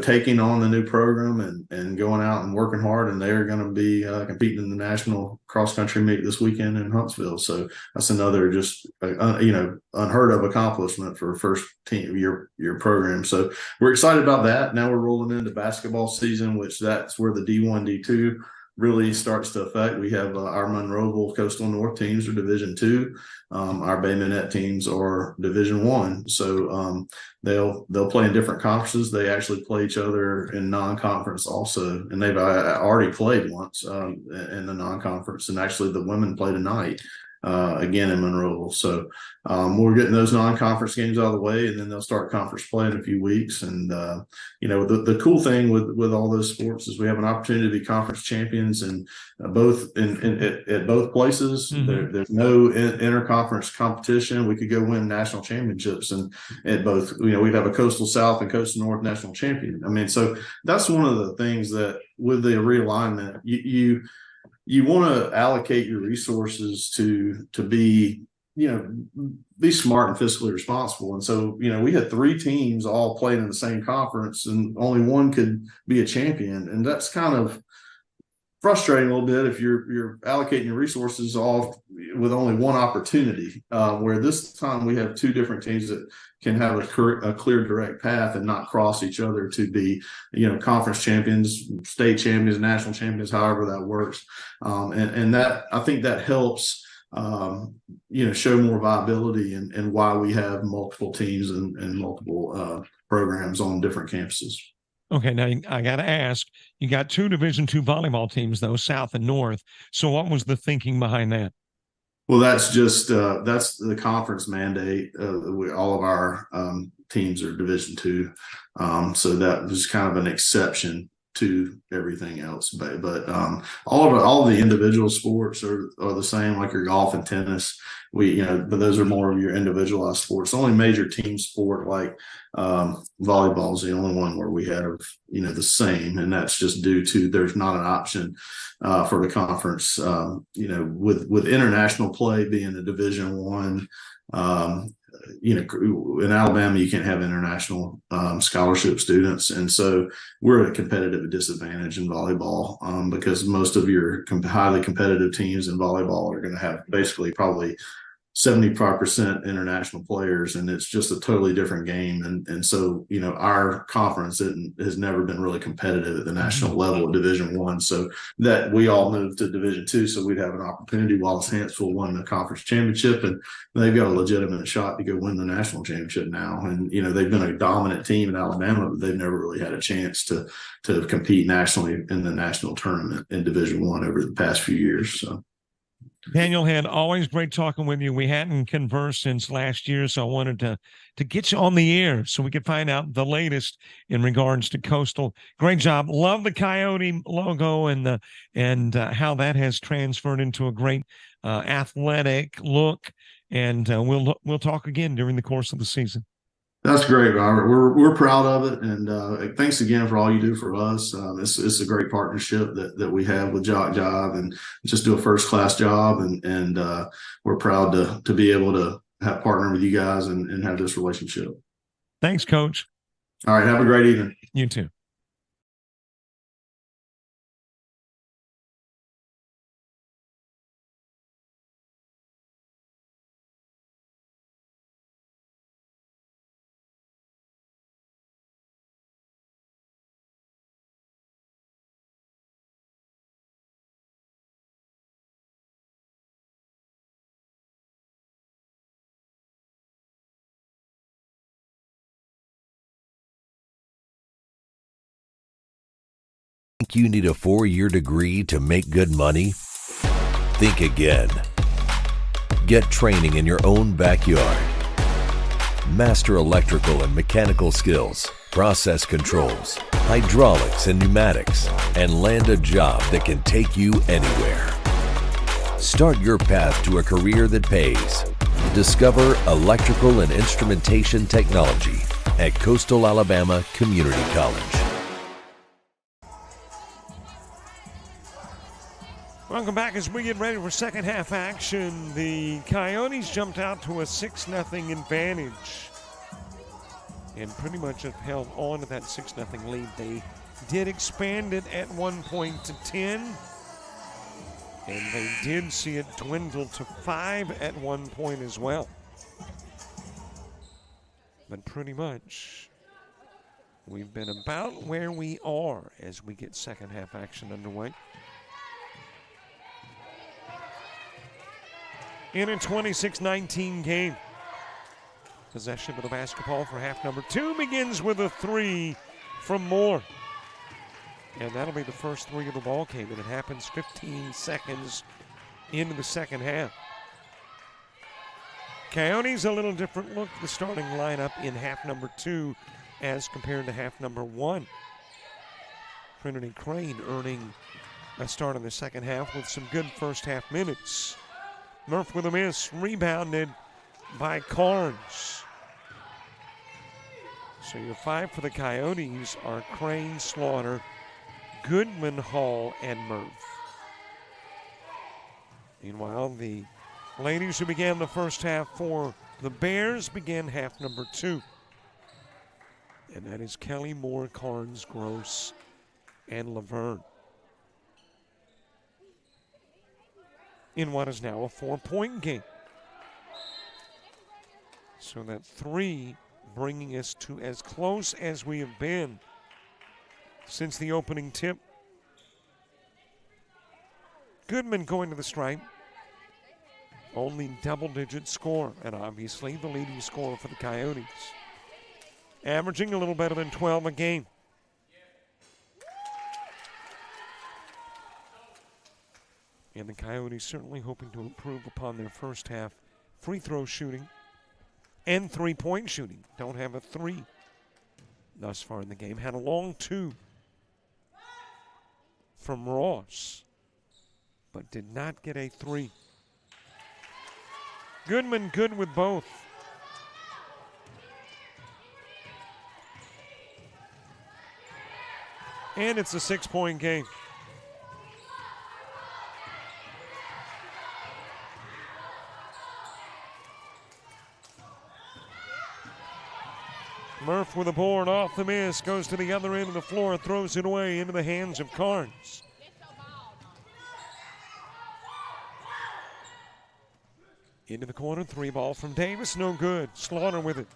taking on the new program and going out and working hard, and they're going to be competing in the national cross country meet this weekend in Huntsville. So that's another just unheard of accomplishment for a first team year program. So we're excited about that. Now we're rolling into basketball season, which that's where the D1, D2 really starts to affect. We have our Monroeville Coastal North teams are Division II. Our Bay Minette teams are Division I. So they'll play in different conferences. They actually play each other in non-conference also, and they've already played once in the non-conference. And actually, the women play tonight. Again in Monroeville. So we're getting those non-conference games out of the way, and then they'll start conference play in a few weeks. And the cool thing with all those sports is we have an opportunity to be conference champions and at both places. Mm-hmm. There's no interconference competition. We could go win national championships, and at both, we'd have a Coastal South and Coastal North national champion. I mean, so that's one of the things that with the realignment, you want to allocate your resources to be smart and fiscally responsible. And so, we had 3 teams all playing in the same conference and only one could be a champion. And that's kind of frustrating a little bit if you're allocating your resources all with only one opportunity, where this time we have 2 different teams that can have a clear direct path and not cross each other to be, conference champions, state champions, national champions, however that works. And that, I think that helps, show more viability and why we have multiple teams and multiple programs on different campuses. Okay, now I got to ask, you got 2 Division II volleyball teams, though, South and North. So what was the thinking behind that? Well, that's just that's the conference mandate. All of our teams are Division II, so that was kind of an exception to everything else. But all of the individual sports are the same, like your golf and tennis. But those are more of your individualized sports. The only major team sport like volleyball is the only one where we have the same, and that's just due to there's not an option for the conference. With international play being a Division I. In Alabama, you can't have international scholarship students. And so we're at a competitive disadvantage in volleyball because most of your highly competitive teams in volleyball are going to have basically probably 75% international players, and it's just a totally different game. And so, our conference has never been really competitive at the national level of Division I. So that we all moved to Division II, so we'd have an opportunity. Wallace Hansville won the conference championship, and they've got a legitimate shot to go win the national championship now. And, they've been a dominant team in Alabama, but they've never really had a chance to compete nationally in the national tournament in Division I over the past few years. So. Daniel, had always great talking with you. We hadn't conversed since last year, so I wanted to get you on the air so we could find out the latest in regards to Coastal. Great job. Love the Coyote logo and how that has transferred into a great athletic look. And we'll talk again during the course of the season. That's great, Robert. We're proud of it, and thanks again for all you do for us. It's a great partnership that we have with JockJive, and just do a first class job, and we're proud to be able to have partner with you guys and have this relationship. Thanks, Coach. All right, have a great evening. You too. Think you need a 4-year degree to make good money? Think again. Get training in your own backyard. Master electrical and mechanical skills, process controls, hydraulics and pneumatics, and land a job that can take you anywhere. Start your path to a career that pays. Discover electrical and instrumentation technology at Coastal Alabama Community College. Welcome back as we get ready for second half action. The Coyotes jumped out to a 6-0 advantage and pretty much have held on to that 6-0 lead. They did expand it at one point to 10, and they did see it dwindle to 5 at one point as well. But pretty much we've been about where we are as we get second half action underway. In a 26-19 game. Possession of the basketball for half number 2 begins with a 3 from Moore. And that'll be the first 3 of the ball game, and it happens 15 seconds into the second half. Coyotes, a little different look, the starting lineup in half number 2 as compared to half number 1. Trinity Crane earning a start in the second half with some good first half minutes. Murph with a miss, rebounded by Carnes. So your 5 for the Coyotes are Crane, Slaughter, Goodman, Hall, and Murph. Meanwhile, the ladies who began the first half for the Bears began half number 2. And that is Kelly, Moore, Carnes, Gross, and Laverne. In what is now a 4-point game. So that 3 bringing us to as close as we have been since the opening tip. Goodman going to the stripe. Only double-digit score, and obviously the leading scorer for the Coyotes. Averaging a little better than 12 a game. And the Coyotes certainly hoping to improve upon their first half free throw shooting and three-point shooting. Don't have a 3 thus far in the game. Had a long 2 from Ross, but did not get a 3. Goodman good with both. And it's a 6-point game. Murph with a board off the miss, goes to the other end of the floor, throws it away into the hands of Carnes. Into the corner, 3-ball from Davis, no good. Slaughter with it.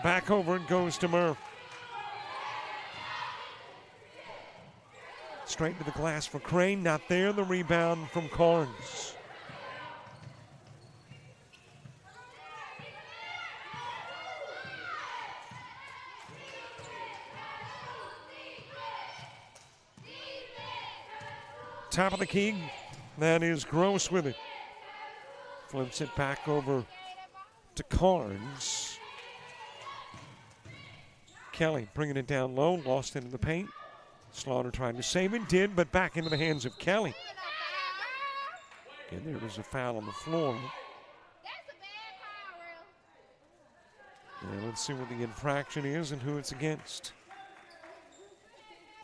Back over it goes to Murph. Straight to the glass for Crane, not there. The rebound from Carnes. Top of the key, that is Gross with it. Flips it back over to Carnes. Kelly bringing it down low, lost into the paint. Slaughter tried to save it, did, but back into the hands of Kelly. And there was a foul on the floor. And let's see what the infraction is and who it's against.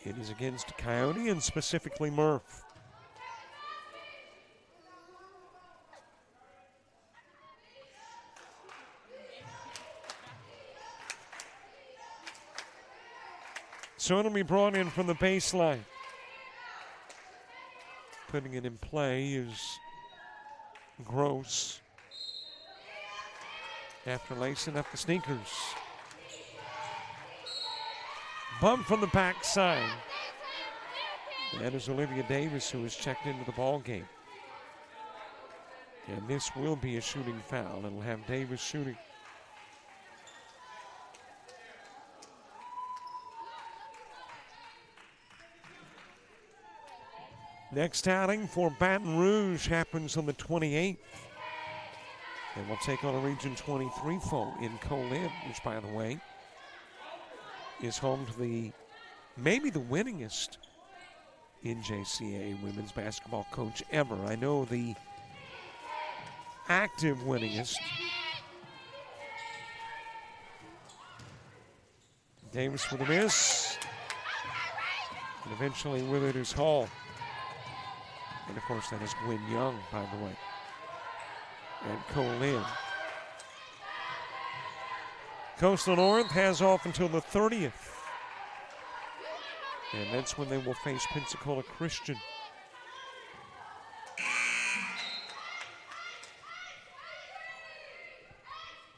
It is against Coyote and specifically Murph. So it'll be brought in from the baseline. Putting it in play is Gross. After lacing up the sneakers. Bump from the backside. That is Olivia Davis, who has checked into the ball game. And this will be a shooting foul. It'll have Davis shooting. Next outing for Baton Rouge happens on the 28th. And we'll take on a Region 23 foe in Colin, which, by the way, is home to maybe the winningest NJCAA women's basketball coach ever. I know the active winningest. Davis with a miss. And eventually with it is Hall. And, of course, that is Gwen Young, by the way. And Colin. Coastal North has off until the 30th. And that's when they will face Pensacola Christian.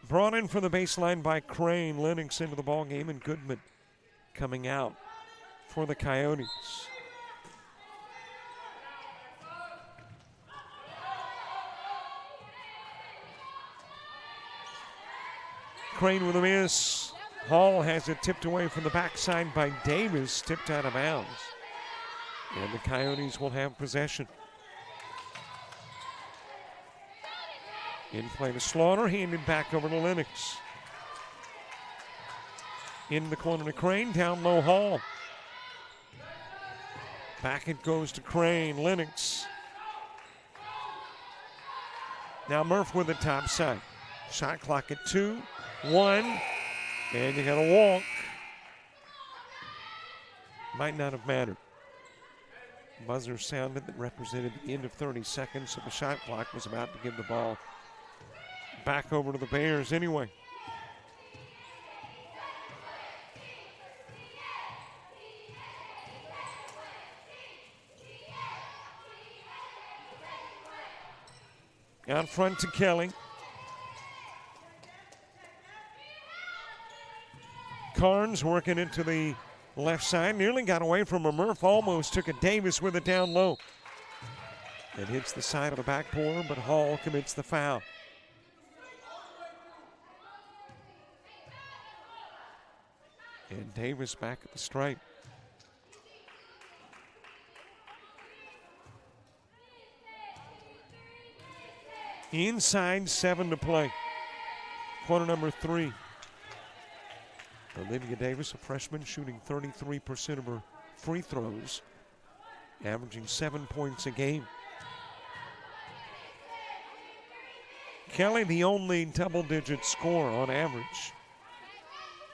Brought in from the baseline by Crane. Lennox into the ball game, and Goodman coming out for the Coyotes. Crane with a miss. Hall has it tipped away from the backside by Davis, tipped out of bounds. And the Coyotes will have possession. In play to Slaughter, handed back over to Lennox. In the corner to Crane, down low Hall. Back it goes to Crane, Lennox. Now Murph with the top side. Shot clock at 2, 1, and you got a walk. Might not have mattered. Buzzer sounded that represented the end of 30 seconds, so the shot clock was about to give the ball back over to the Bears anyway. Out front to Kelly. Carnes working it to the left side. Nearly got away from a Murph. Almost took a Davis with it down low. It hits the side of the backboard, but Hall commits the foul. And Davis back at the stripe. Inside 7 to play. Quarter number 3. Olivia Davis, a freshman, shooting 33% of her free throws, averaging 7 points a game. Kelly, the only double-digit scorer on average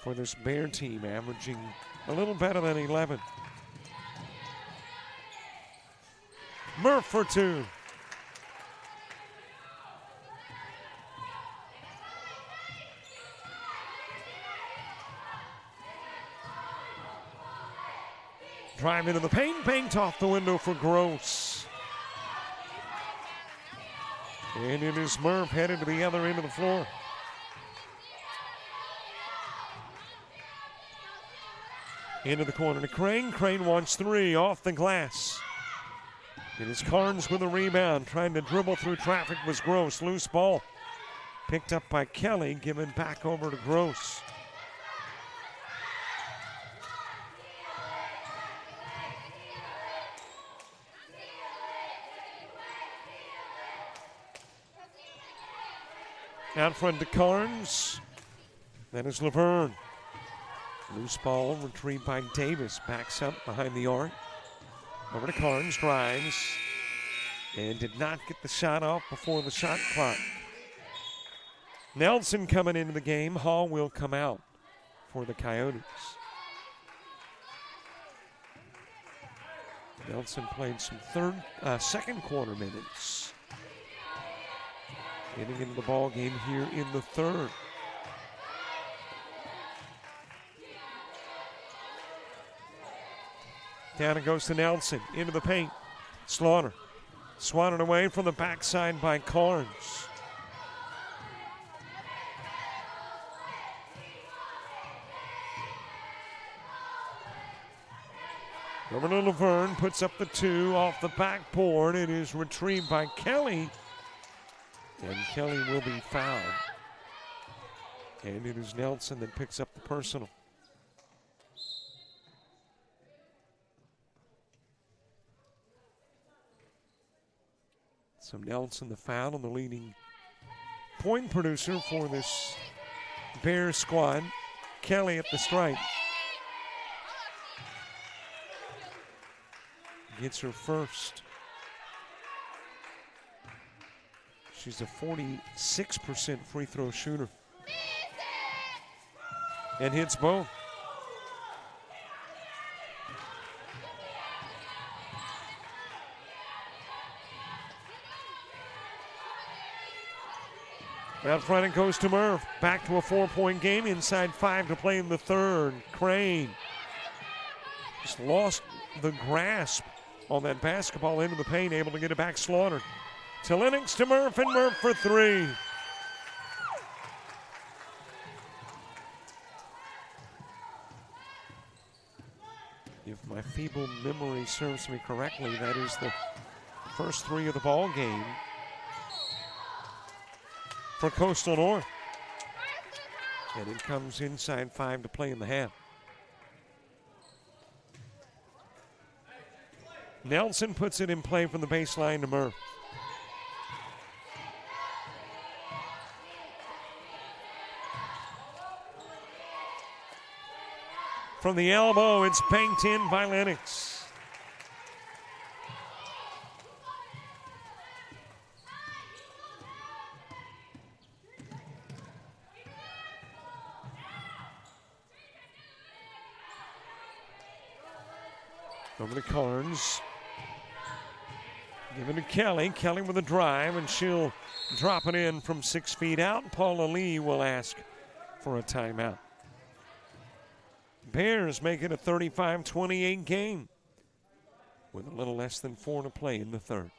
for this Bear team, averaging a little better than 11. Murph for 2. Drive into the paint, banked off the window for Gross. And it is Murph headed to the other end of the floor. Into the corner to Crane. Crane wants three off the glass. It is Carnes with a rebound. Trying to dribble through traffic was Gross. Loose ball. Picked up by Kelly. Given back over to Gross. Out front to Carnes. That is Laverne. Loose ball retrieved by Davis. Backs up behind the arc. Over to Carnes. Drives. And did not get the shot off before the shot clock. Nelson coming into the game. Hall will come out for the Coyotes. Nelson played some second quarter minutes. Getting into the ball game here in the third. Down it goes to Nelson. Into the paint. Slaughter. Swatted away from the backside by Carnes. Over to Laverne. Puts up the two off the backboard. It is retrieved by Kelly. And Kelly will be fouled. And it is Nelson that picks up the personal. So Nelson the foul and the leading point producer for this Bears squad. Kelly at the stripe. Gets her first. She's a 46% free throw shooter. And hits both. Out front it goes to Murph. Back to a 4-point game. Inside 5 to play in the third. Crane just lost the grasp on that basketball into the paint. Able to get it back. Slaughter. To Lennox to Murph, and Murph for three. If my feeble memory serves me correctly, that is the first three of the ball game for Coastal North. And it comes inside 5 to play in the half. Nelson puts it in play from the baseline to Murph. From the elbow, it's banked in by Lennox. Over to Carnes. Given to Kelly. Kelly with a drive, and she'll drop it in from 6 feet out. Paula Lee will ask for a timeout. Bears make it a 35-28 game with a little less than 4 to play in the third.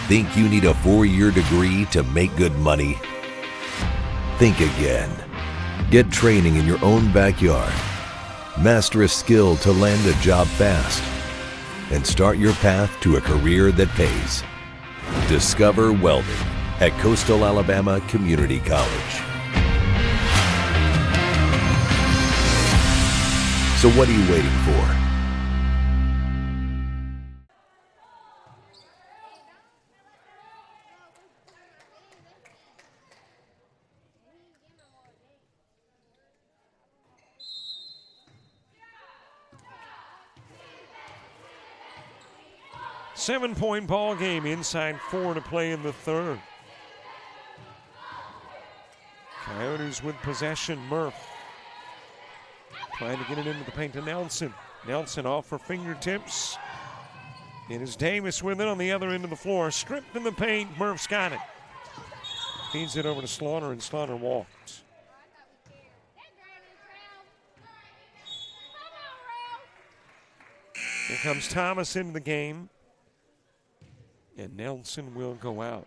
Think you need a 4-year degree to make good money? Think again. Get training in your own backyard. Master a skill to land a job fast. And start your path to a career that pays. Discover welding at Coastal Alabama Community College. So what are you waiting for? Seven-point ball game, inside 4 to play in the third. Coyotes with possession. Murph trying to get it into the paint to Nelson. Nelson off for fingertips. It is Davis with it on the other end of the floor. Stripped in the paint. Murph's got it. Feeds it over to Slaughter, and Slaughter walks. Here comes Thomas into the game. And Nelson will go out.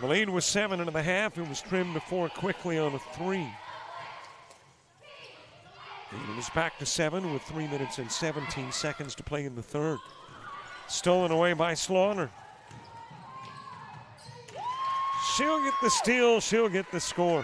The lead was 7.5. It was trimmed to 4 quickly on a 3. And it was back to 7 with 3 minutes and 17 seconds to play in the third. Stolen away by Slaughter. She'll get the steal. She'll get the score.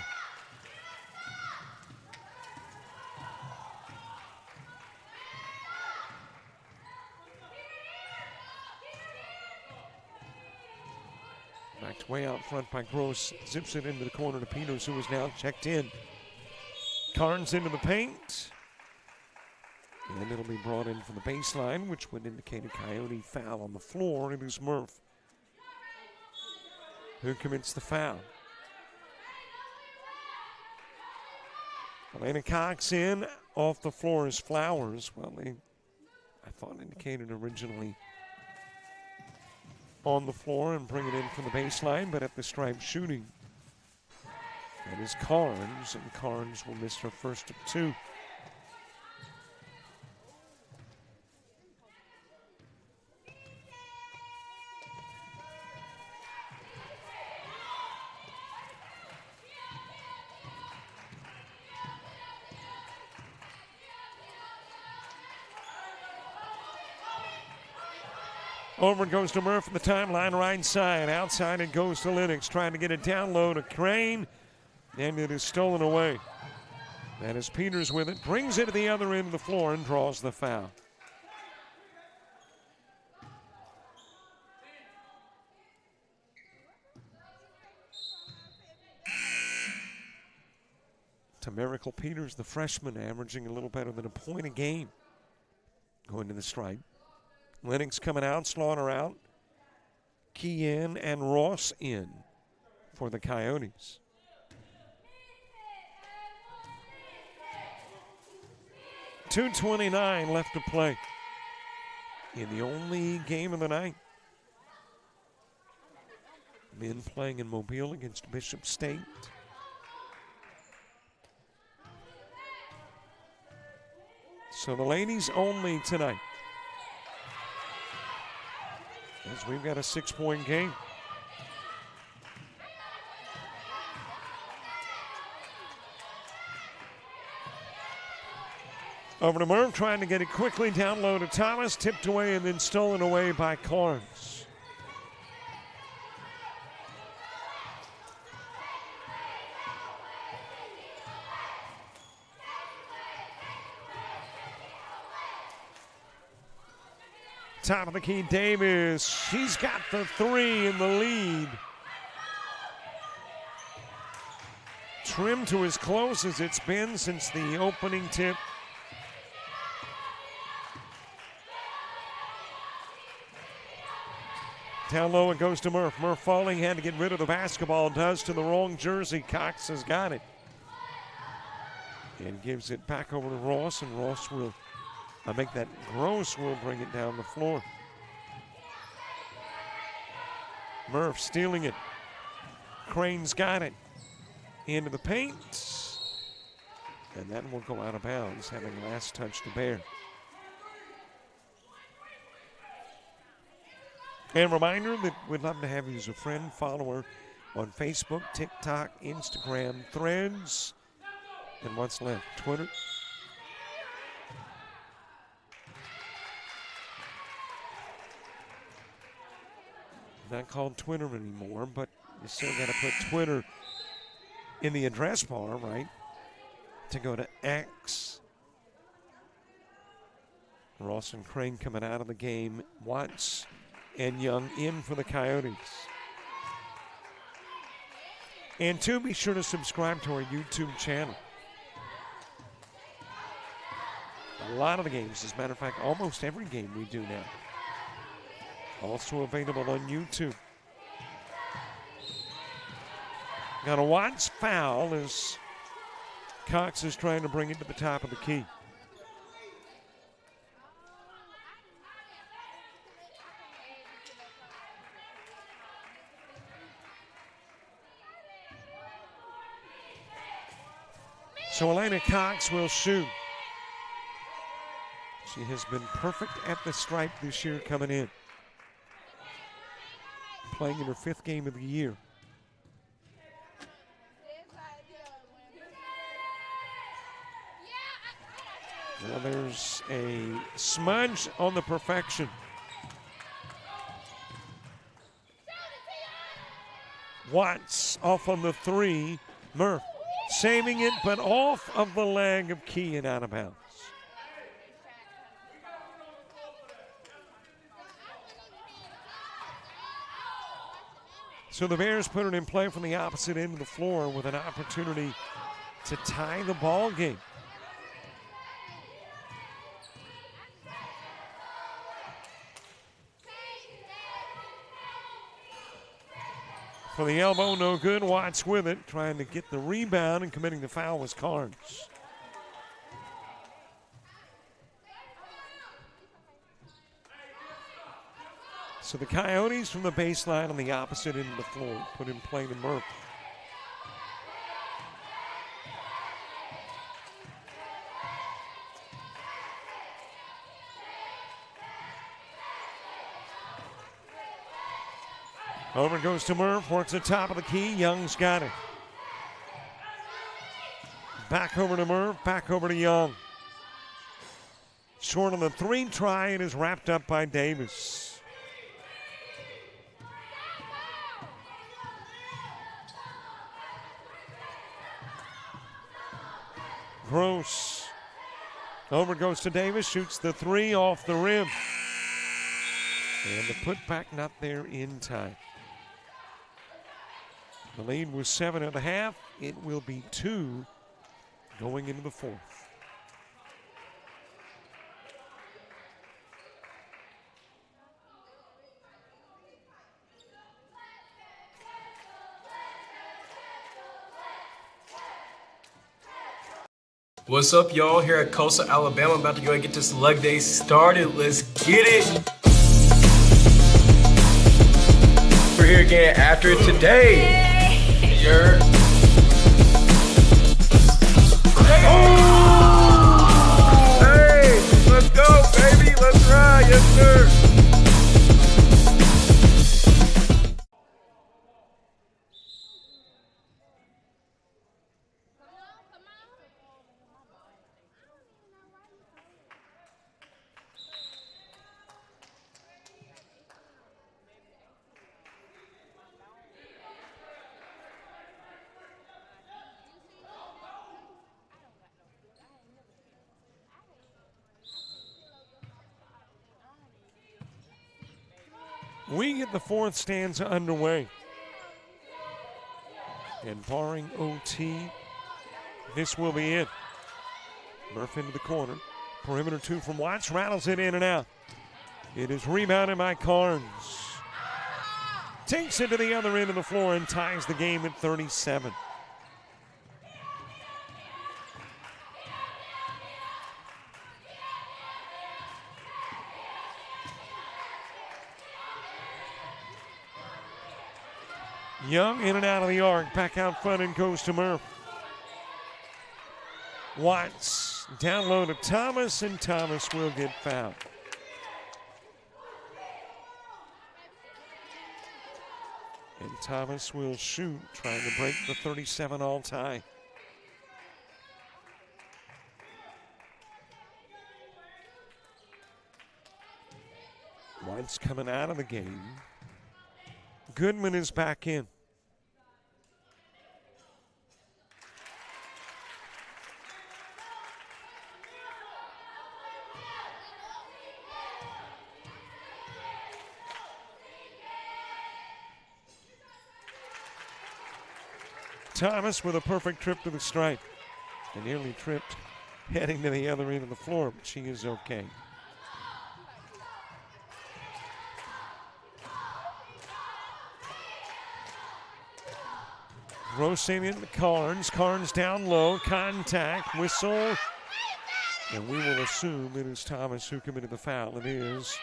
Backed way out front by Gross. Zips it into the corner to Peters, who is now checked in. Carnes into the paint. And it'll be brought in from the baseline, which would indicate a Coyote foul on the floor. It is Murph who commits the foul. Elena Cox in. Off the floor is Flowers. Well, I thought indicated originally on the floor and bring it in from the baseline, but at the stripe shooting. That is Carnes, and Carnes will miss her first of 2. Over it goes to Murph at the timeline, right side. Outside it goes to Lennox, trying to get it down low to Crane, and it is stolen away. That is Peters with it, brings it to the other end of the floor and draws the foul. To Miracle Peters, the freshman, averaging a little better than a point a game. Going to the stripe. Lennox coming out, Slaughter out. Key in and Ross in for the Coyotes. .229 left to play in the only game of the night. Men playing in Mobile against Bishop State. So the ladies only tonight, as we've got a 6-point game. Over to Murph, trying to get it quickly down low to Thomas, tipped away and then stolen away by Carnes. Top of the key, Davis. She's got the 3 in the lead. Trimmed to as close as it's been since the opening tip. Down low it goes to Murph. Murph falling, had to get rid of the basketball. Does to the wrong jersey. Cox has got it. And gives it back over to Ross, and Ross will make that. Gross will bring it down the floor. Murph stealing it. Crane's got it. Into the paint. And that will go out of bounds, having last touch to bear. And reminder that we'd love to have you as a friend, follower on Facebook, TikTok, Instagram, Threads, and what's left, Twitter. Not called Twitter anymore, but you still got to put Twitter in the address bar, right? To go to X. Ross and Crane coming out of the game. Watts and Young in for the Coyotes. And 2, be sure to subscribe to our YouTube channel. A lot of the games, as a matter of fact, almost every game we do now. Also available on YouTube. Got a Watts foul as Cox is trying to bring it to the top of the key. So Elena Cox will shoot. She has been perfect at the stripe this year coming in. Playing in her 5th game of the year. Well, there's a smudge on the perfection. Watts off on the 3. Murph saving it, but off of the leg of Key and out of bounds. So the Bears put it in play from the opposite end of the floor with an opportunity to tie the ball game. For the elbow, no good. Watts with it, trying to get the rebound, and committing the foul was Carnes. So the Coyotes from the baseline on the opposite end of the floor put in play to Murph. Over goes to Murph, works the top of the key. Young's got it. Back over to Murph, back over to Young. Short on the 3 try, and is wrapped up by Davis. Gross. Over goes to Davis, shoots the 3 off the rim. And the putback not there in time. The lead was 7 at the half. It will be 2 going into the 4th. What's up, y'all? Here at Coastal, Alabama. I'm about to go and get this leg day started. Let's get it. We're here again after it today. You're... Oh! Hey, let's go, baby. Let's ride. Yes, sir. We get the 4th stanza underway. And barring OT, this will be it. Murph into the corner. Perimeter 2 from Watts, rattles it in and out. It is rebounded by Carnes. Takes it to the other end of the floor and ties the game at 37. Young in and out of the arc, back out front and goes to Murph. Watts down low to Thomas, and Thomas will get fouled. And Thomas will shoot, trying to break the 37 all-time. Watts coming out of the game. Goodman is back in. Thomas with a perfect trip to the stripe. And nearly tripped heading to the other end of the floor, but she is okay. Gross in to Carnes. Carnes down low. Contact. Whistle. And we will assume it is Thomas who committed the foul. It is.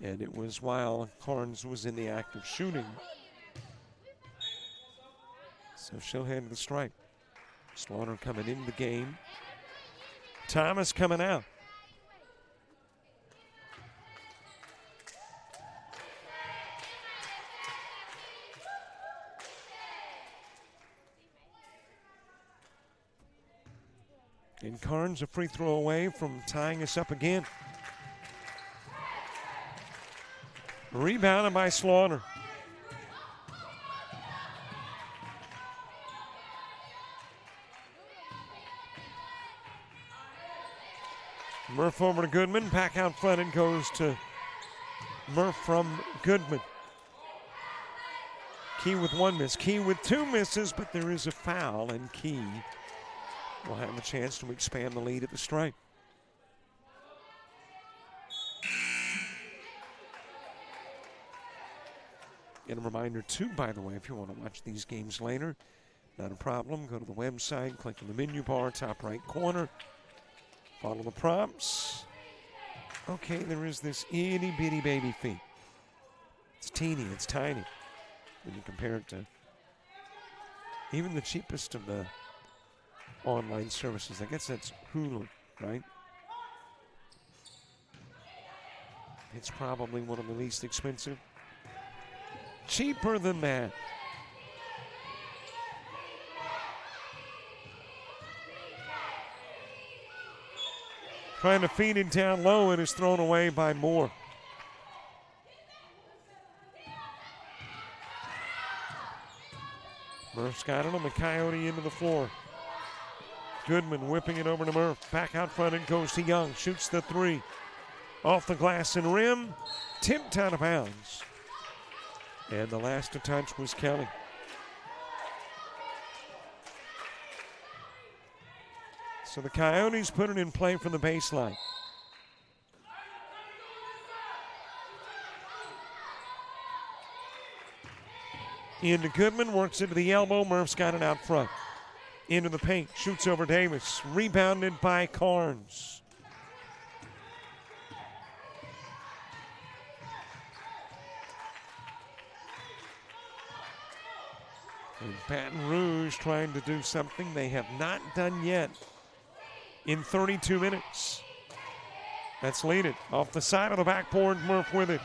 And it was while Carnes was in the act of shooting. So she'll head to the stripe. Slaughter coming into the game. Thomas coming out. And Carnes a free throw away from tying us up again. Rebounded by Slaughter. Murph over to Goodman. Back out front and goes to Murph from Goodman. Key with one miss. Key with two misses, but there is a foul, and Key will have a chance to expand the lead at the stripe. And a reminder, too, by the way, if you want to watch these games later, not a problem. Go to the website, click on the menu bar, top right corner. Follow the prompts. Okay, there is this itty-bitty baby feet. It's teeny, it's tiny. When you compare it to even the cheapest of the online services. I guess that's Hulu, right? It's probably one of the least expensive. Cheaper than that. Trying to feed it down low, and is thrown away by Moore. Murph's got it on the Coyote into the floor. Goodman whipping it over to Murph. Back out front and goes to Young. Shoots the three. Off the glass and rim. Tipped out of bounds. And the last to touch was Kelly. So the Coyotes put it in play from the baseline. Into Goodman, works into the elbow. Murph's got it out front. Into the paint, shoots over Davis. Rebounded by Carnes. And Baton Rouge trying to do something they have not done yet in 32 minutes. That's lead it. Off the side of the backboard, Murph with it.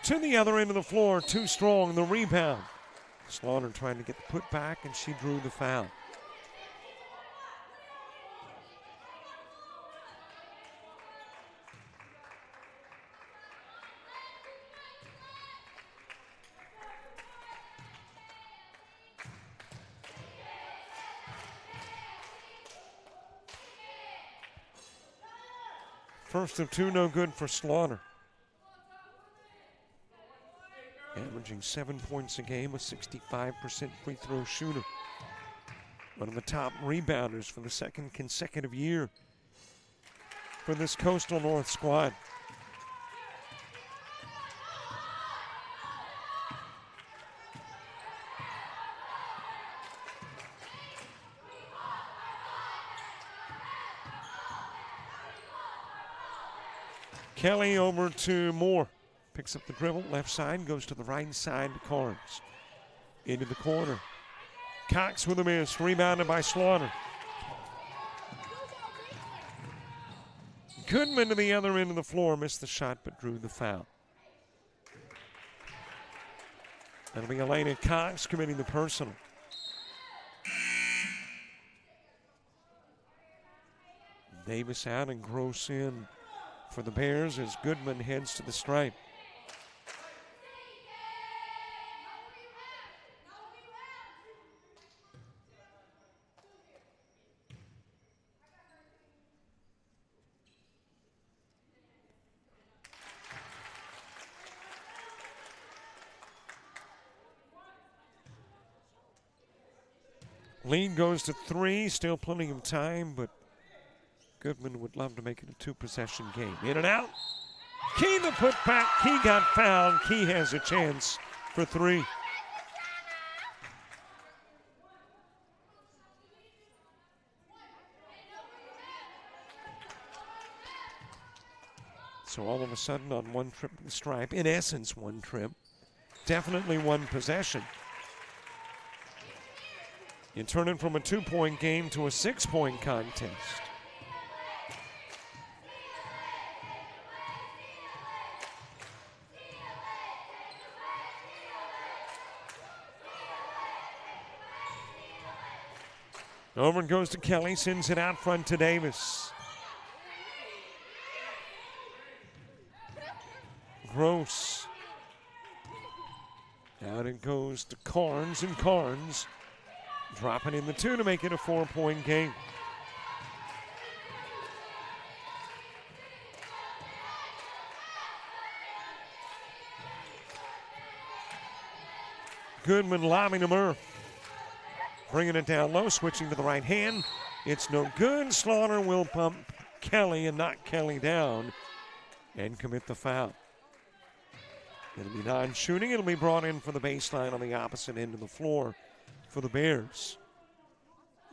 To the other end of the floor, too strong, the rebound. Slaughter trying to get the put back, and she drew the foul. First of two, no good for Slaughter. Averaging 7 points a game, a 65% free throw shooter. One of the top rebounders for the second consecutive year for this Coastal North squad. Kelly over to Moore. Picks up the dribble, left side, goes to the right side to Carnes. Into the corner. Cox with a miss, rebounded by Slaughter. Goodman to the other end of the floor, missed the shot but drew the foul. That'll be Elena Cox committing the personal. Davis out and Gross in for the Bears as Goodman heads to the stripe. Lead goes to three, still plenty of time, but Goodman would love to make it a two-possession game. In and out. Key the putback. Key got fouled. Key has a chance for 3. So all of a sudden on one trip to the stripe, in essence one trip, definitely one possession. You turn it from a 2-point game to a 6-point contest. Over it goes to Kelly, sends it out front to Davis. Gross. Out it goes to Carnes, and Carnes dropping in the 2 to make it a 4-point game. Goodman lobbing to Murph. Bringing it down low, switching to the right hand. It's no good. Slaughter will pump Kelly and knock Kelly down and commit the foul. It'll be non-shooting. It'll be brought in for the baseline on the opposite end of the floor for the Bears.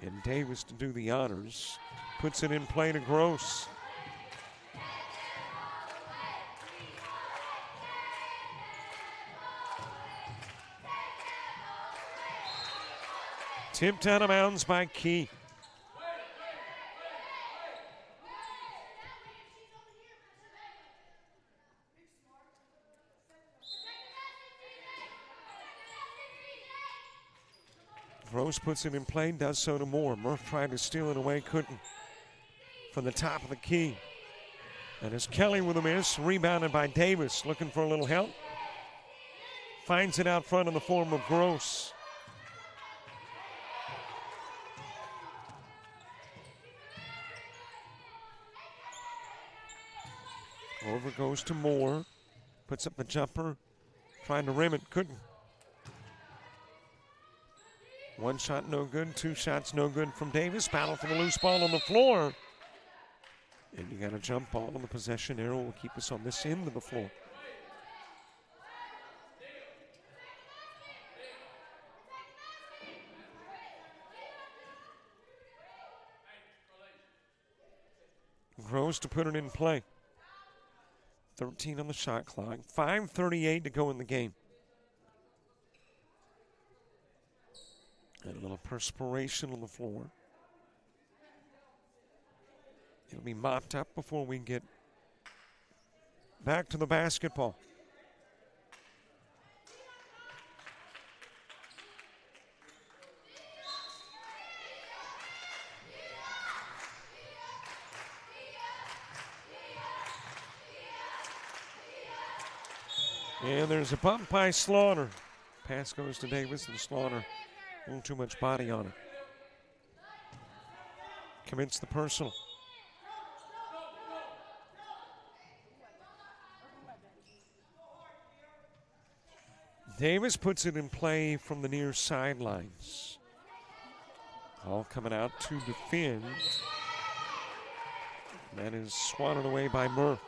And Davis to do the honors. Puts it in play to Gross. Tipped out of bounds by Key. Gross puts it in play, does so to Moore. Murph tried to steal it away, couldn't. From the top of the key. And it's Kelly with a miss, rebounded by Davis, looking for a little help. Finds it out front in the form of Gross. Over goes to Moore. Puts up the jumper. Trying to rim it, couldn't. One shot no good, 2 shots no good from Davis. Battle for the loose ball on the floor. And you got a jump ball, and the possession arrow will keep us on this end of the floor. Gross to put it in play. 13 on the shot clock. 5:38 to go in the game. And a little perspiration on the floor. It'll be mopped up before we get back to the basketball. And there's a bump by Slaughter. Pass goes to Davis, and Slaughter, a little too much body on it. Commits the personal. Davis puts it in play from the near sidelines. All coming out to defend. That is swatted away by Murph.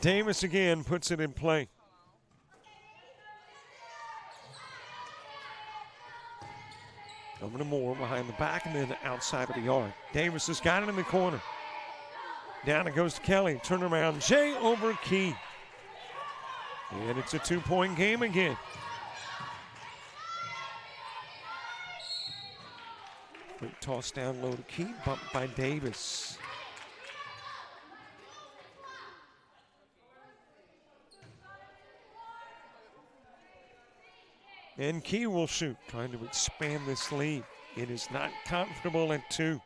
Davis again puts it in play. Over to Moore behind the back and then outside of the arc. Davis has got it in the corner. Down it goes to Kelly. Turnaround Jay over Key. And it's a 2-point game again. Quick toss down low to Key. Bumped by Davis. And Key will shoot, trying to expand this lead. It is not comfortable at 2.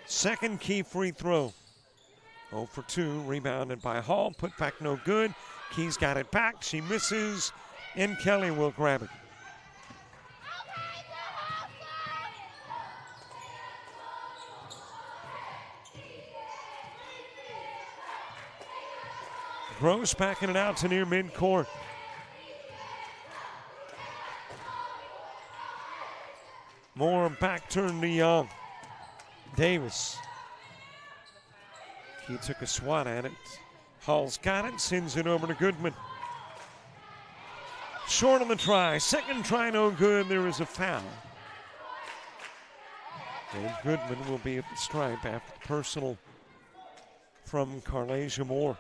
Second Key free throw. 0 for 2, rebounded by Hall, put back no good. Key's got it back, she misses. And Kelly will grab it. Gross backing it out to near midcourt. Moore back turn to Young. Davis. He took a swat at it. Hall's got it, sends it over to Goodman. Short on the try. Second try, no good. There is a foul. And Goodman will be at the stripe after the personal from Carlasia Moore.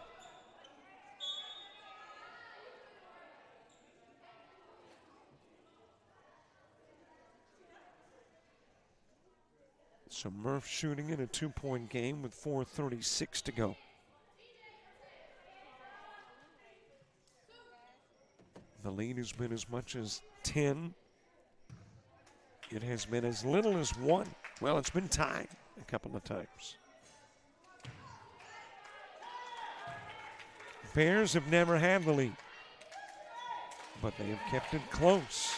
So Murph shooting in a 2-point game with 4:36 to go. The lead has been as much as 10. It has been as little as 1. Well, it's been tied a couple of times. Bears have never had the lead, but they have kept it close.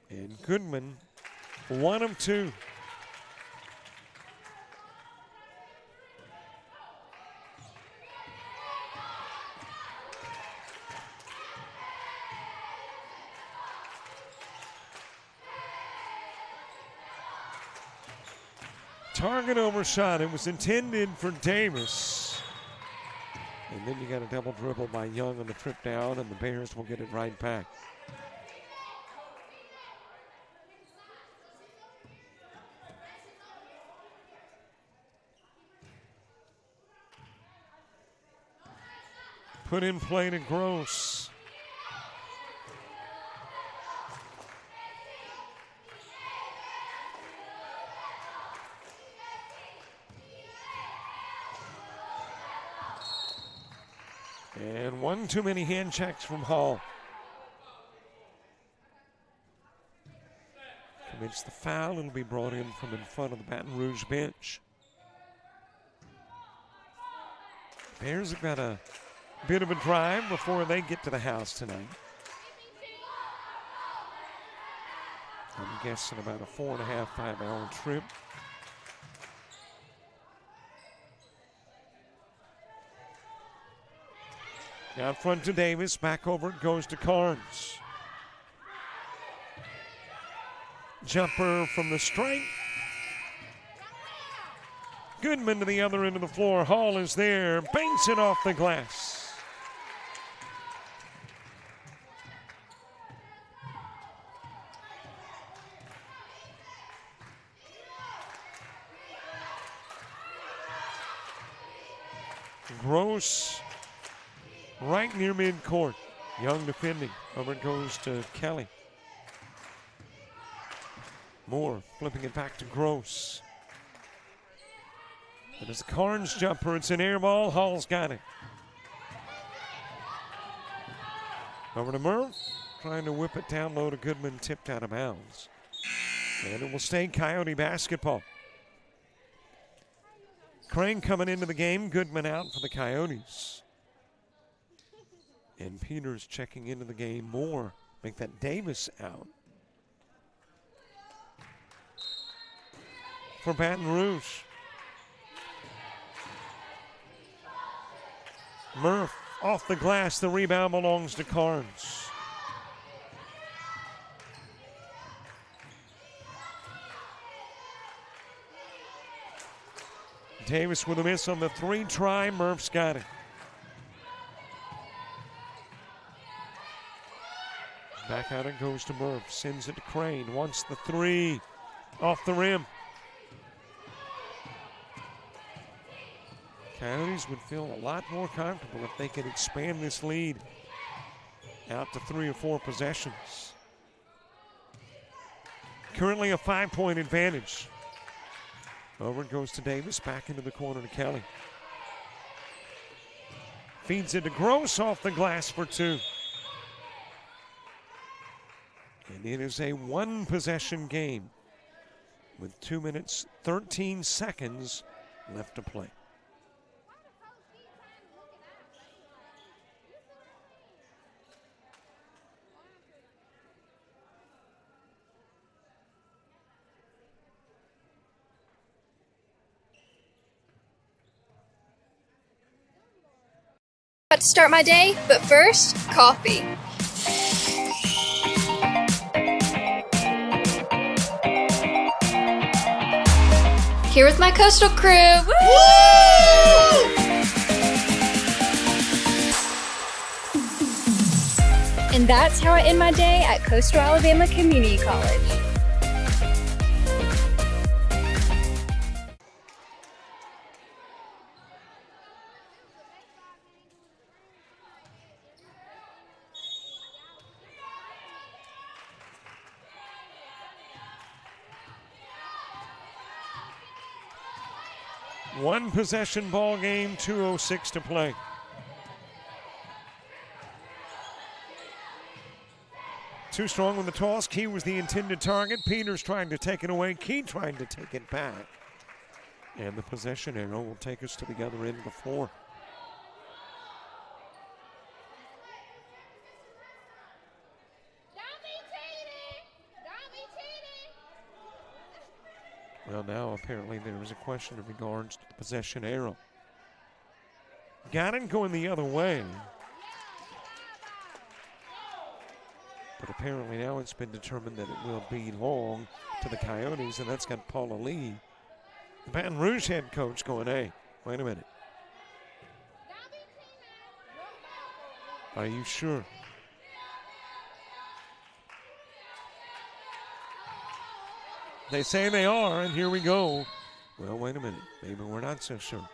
And Goodman, 1 of 2. Target overshot. It was intended for Davis. And then you got a double dribble by Young on the trip down, and the Bears will get it right back. Put in play to Gross. And one too many hand checks from Hall. Commits the foul. It'll be brought in from in front of the Baton Rouge bench. Bears have got a bit of a drive before they get to the house tonight. I'm guessing about a 4.5, 5-hour trip. Out front to Davis, back over it goes to Carnes. Jumper from the stripe. Goodman to the other end of the floor. Hall is there, banks it off the glass. Gross right near midcourt. Young defending. Over it goes to Kelly. Moore flipping it back to Gross. It is a Carnes jumper. It's an air ball. Hall's got it. Over to Murph. Trying to whip it down low to Goodman. Tipped out of bounds. And it will stay Coyote basketball. Crane coming into the game. Goodman out for the Coyotes. And Peters checking into the game. Moore make that Davis out. For Baton Rouge. Murph off the glass. The rebound belongs to Carnes. Davis with a miss on the 3 try. Murph's got it. Back out it goes to Murph. Sends it to Crane. Wants the 3. Off the rim. Coyotes would feel a lot more comfortable if they could expand this lead out to 3 or 4 possessions. Currently a 5-point advantage. Over it goes to Davis. Back into the corner to Kelly. Feeds it to Gross off the glass for 2. And it is a 1-possession game with 2 minutes, 13 seconds left to play. to start my day, but first, coffee. Here with my coastal crew. Woo! And that's how I end my day at Coastal Alabama Community College. One possession ball game, 2:06 to play. Too strong with the toss. Key was the intended target. Peters trying to take it away. Key trying to take it back. And the possession arrow will take us to the other end of the floor. Well, now apparently there is a question in regards to the possession arrow. Got it going the other way. But apparently now it's been determined that it will be long to the Coyotes, and that's got Paula Lee, the Baton Rouge head coach, going, hey, wait a minute. Are you sure? They say they are, and here we go. Well, wait a minute. Maybe we're not so sure.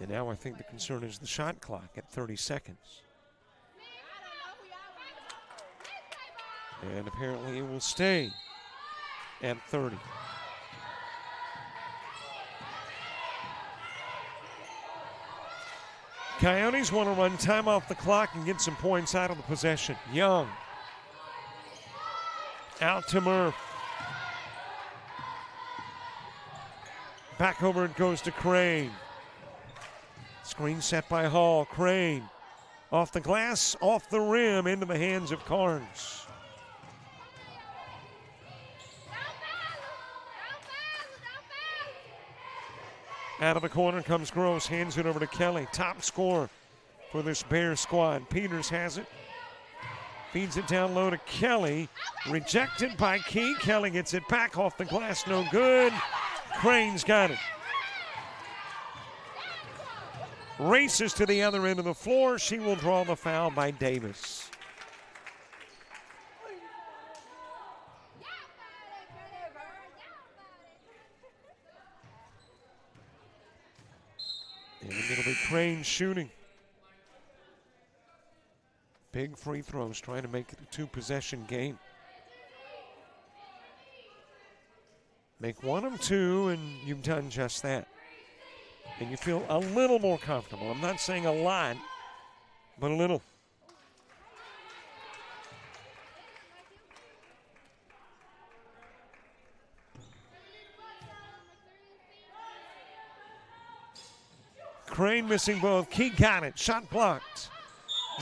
And now I think the concern is the shot clock at 30 seconds. And apparently it will stay at 30. Coyotes want to run time off the clock and get some points out of the possession. Young. Out to Murph. Back over it goes to Crane. Screen set by Hall. Crane. Off the glass, off the rim, into the hands of Carnes. Out of the corner comes Gross, hands it over to Kelly. Top scorer for this Bear squad. Peters has it. Feeds it down low to Kelly. Rejected by Key. Kelly gets it back off the glass. No good. Crane's got it. Races to the other end of the floor. She will draw the foul by Davis. And it'll be Crane shooting. Big free throws, trying to make it a two-possession game. Make one of two, and you've done just that. And you feel a little more comfortable. I'm not saying a lot, but a little. Crane missing both. Key got it. Shot blocked.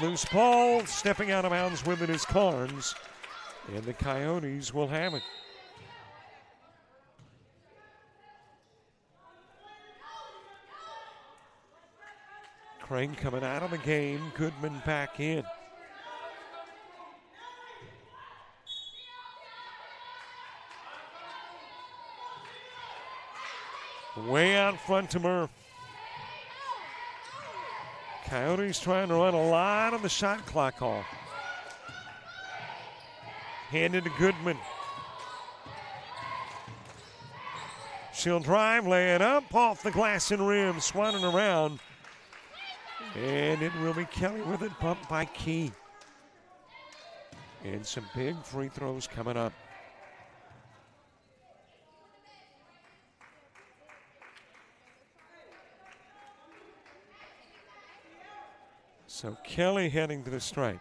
Loose ball, stepping out of bounds with it is Carnes. And the Coyotes will have it. Crane coming out of the game. Goodman back in. Way out front to Murph. Coyotes trying to run a lot of the shot clock off. Handed to Goodman. She'll drive, lay it up, off the glass and rim, swanning around. And it will be Kelly with it, bumped by Key. And some big free throws coming up. So Kelly heading to the stripe.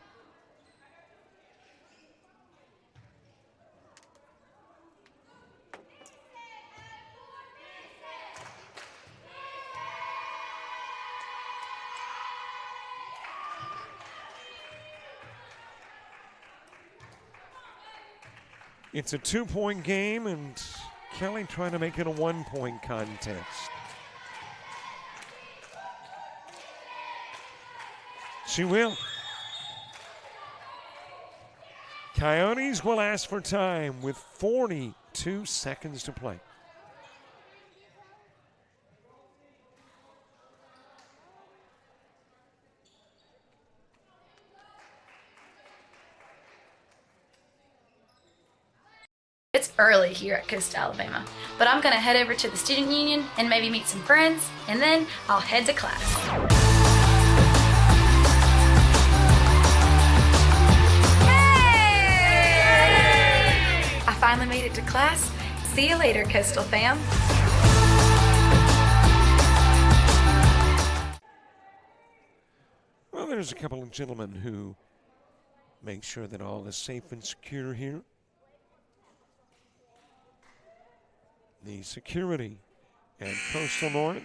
It's a 2-point game, and Kelly trying to make it a 1-point contest. She will. Coyotes will ask for time with 42 seconds to play. It's early here at Coastal Alabama, but I'm going to head over to the student union and maybe meet some friends, and then I'll head to class. Hey! I finally made it to class. See you later, Coastal fam. Well, there's a couple of gentlemen who make sure that all is safe and secure here. The security at Coastal North.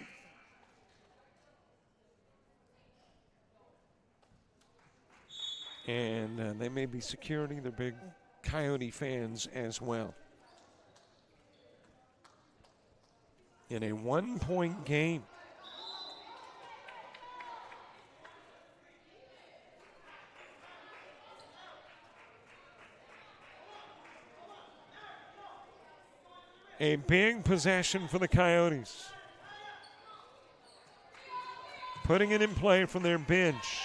And they may be security. They're big Coyote fans as well. In a 1-point game. A big possession for the Coyotes. Putting it in play from their bench.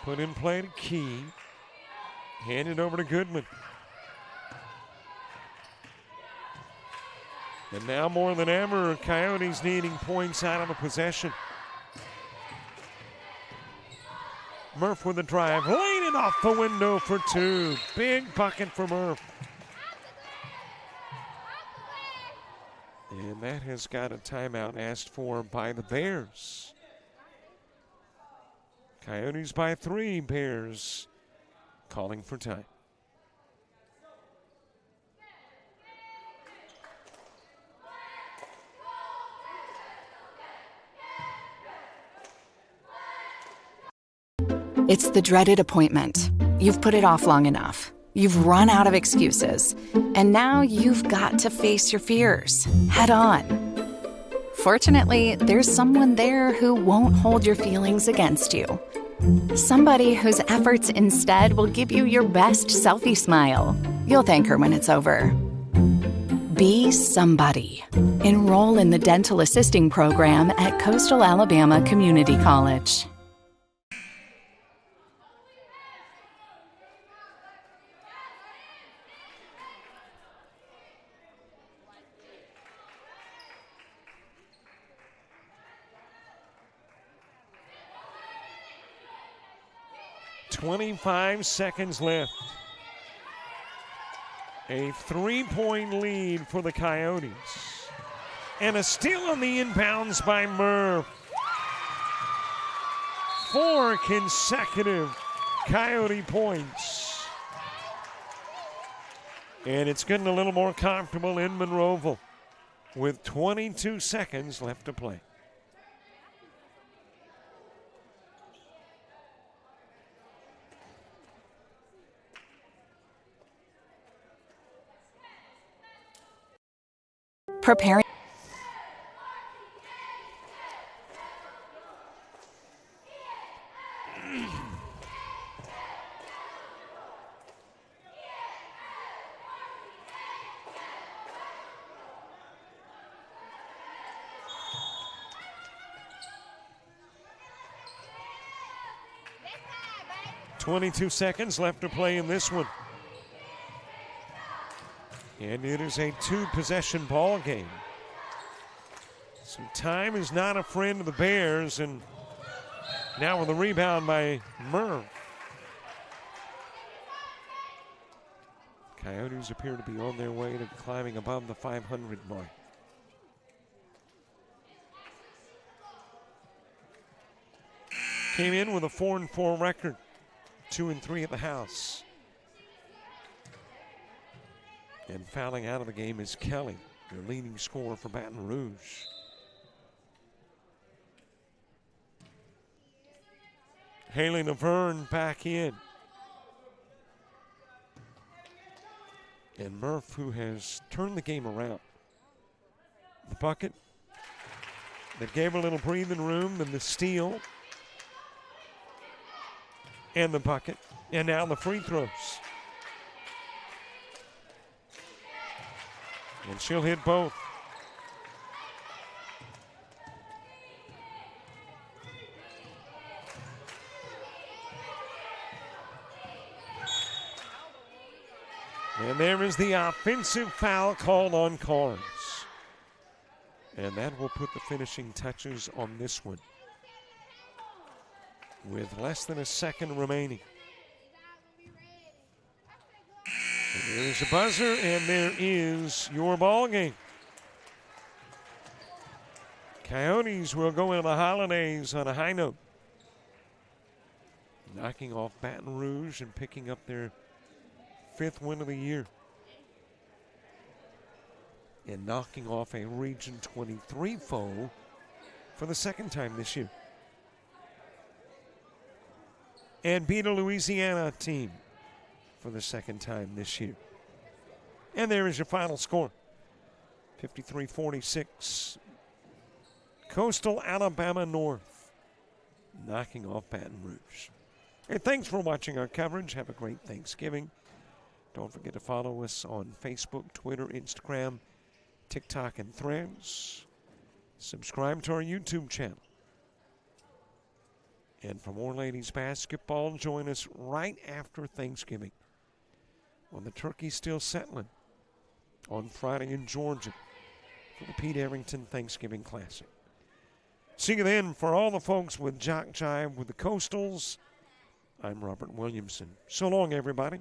Put in play to Key. Hand it over to Goodman. And now more than ever, Coyotes needing points out of the possession. Murph with a drive, laying it off the window for two. Big bucket for Murph. And that has got a timeout asked for by the Bears. Coyotes by 3, Bears calling for time. It's the dreaded appointment. You've put it off long enough. You've run out of excuses. And now you've got to face your fears head on. Fortunately, there's someone there who won't hold your feelings against you. Somebody whose efforts instead will give you your best selfie smile. You'll thank her when it's over. Be somebody. Enroll in the dental assisting program at Coastal Alabama Community College. .25 seconds left. A 3-point lead for the Coyotes. And a steal on the inbounds by Murph. 4 consecutive Coyote points. And it's getting a little more comfortable in Monroeville with 22 seconds left to play. Preparing. .22 seconds left to play in this one. And it is a 2-possession ball game. So time is not a friend of the Bears, and now with a rebound by Murph. Coyotes appear to be on their way to climbing above the 500 mark. Came in with a 4-4 record, 2-3 at the house. And fouling out of the game is Kelly, their leading scorer for Baton Rouge. Haley Laverne back in. And Murph, who has turned the game around. the bucket. That gave her a little breathing room, then the steal. And the bucket. And now the free throws. And she'll hit both. And there is the offensive foul called on Carnes. And that will put the finishing touches on this one, with less than a second remaining. And there is a buzzer, and there is your ball game. Coyotes will go into the holidays on a high note, knocking off Baton Rouge and picking up their 5th win of the year, and knocking off a Region 23 foe for the 2nd time this year, and beat a Louisiana team for the 2nd time this year. And there is your final score, 53-46. Coastal Alabama North knocking off Baton Rouge. And thanks for watching our coverage. Have a great Thanksgiving. Don't forget to follow us on Facebook, Twitter, Instagram, TikTok, and Threads. Subscribe to our YouTube channel. And for more ladies basketball, join us right after Thanksgiving when the turkey's still settling on Friday in Georgia for the Pete Arrington Thanksgiving Classic. See you then. For all the folks with JockJive with the Coastals, I'm Robert Williamson. So long, everybody.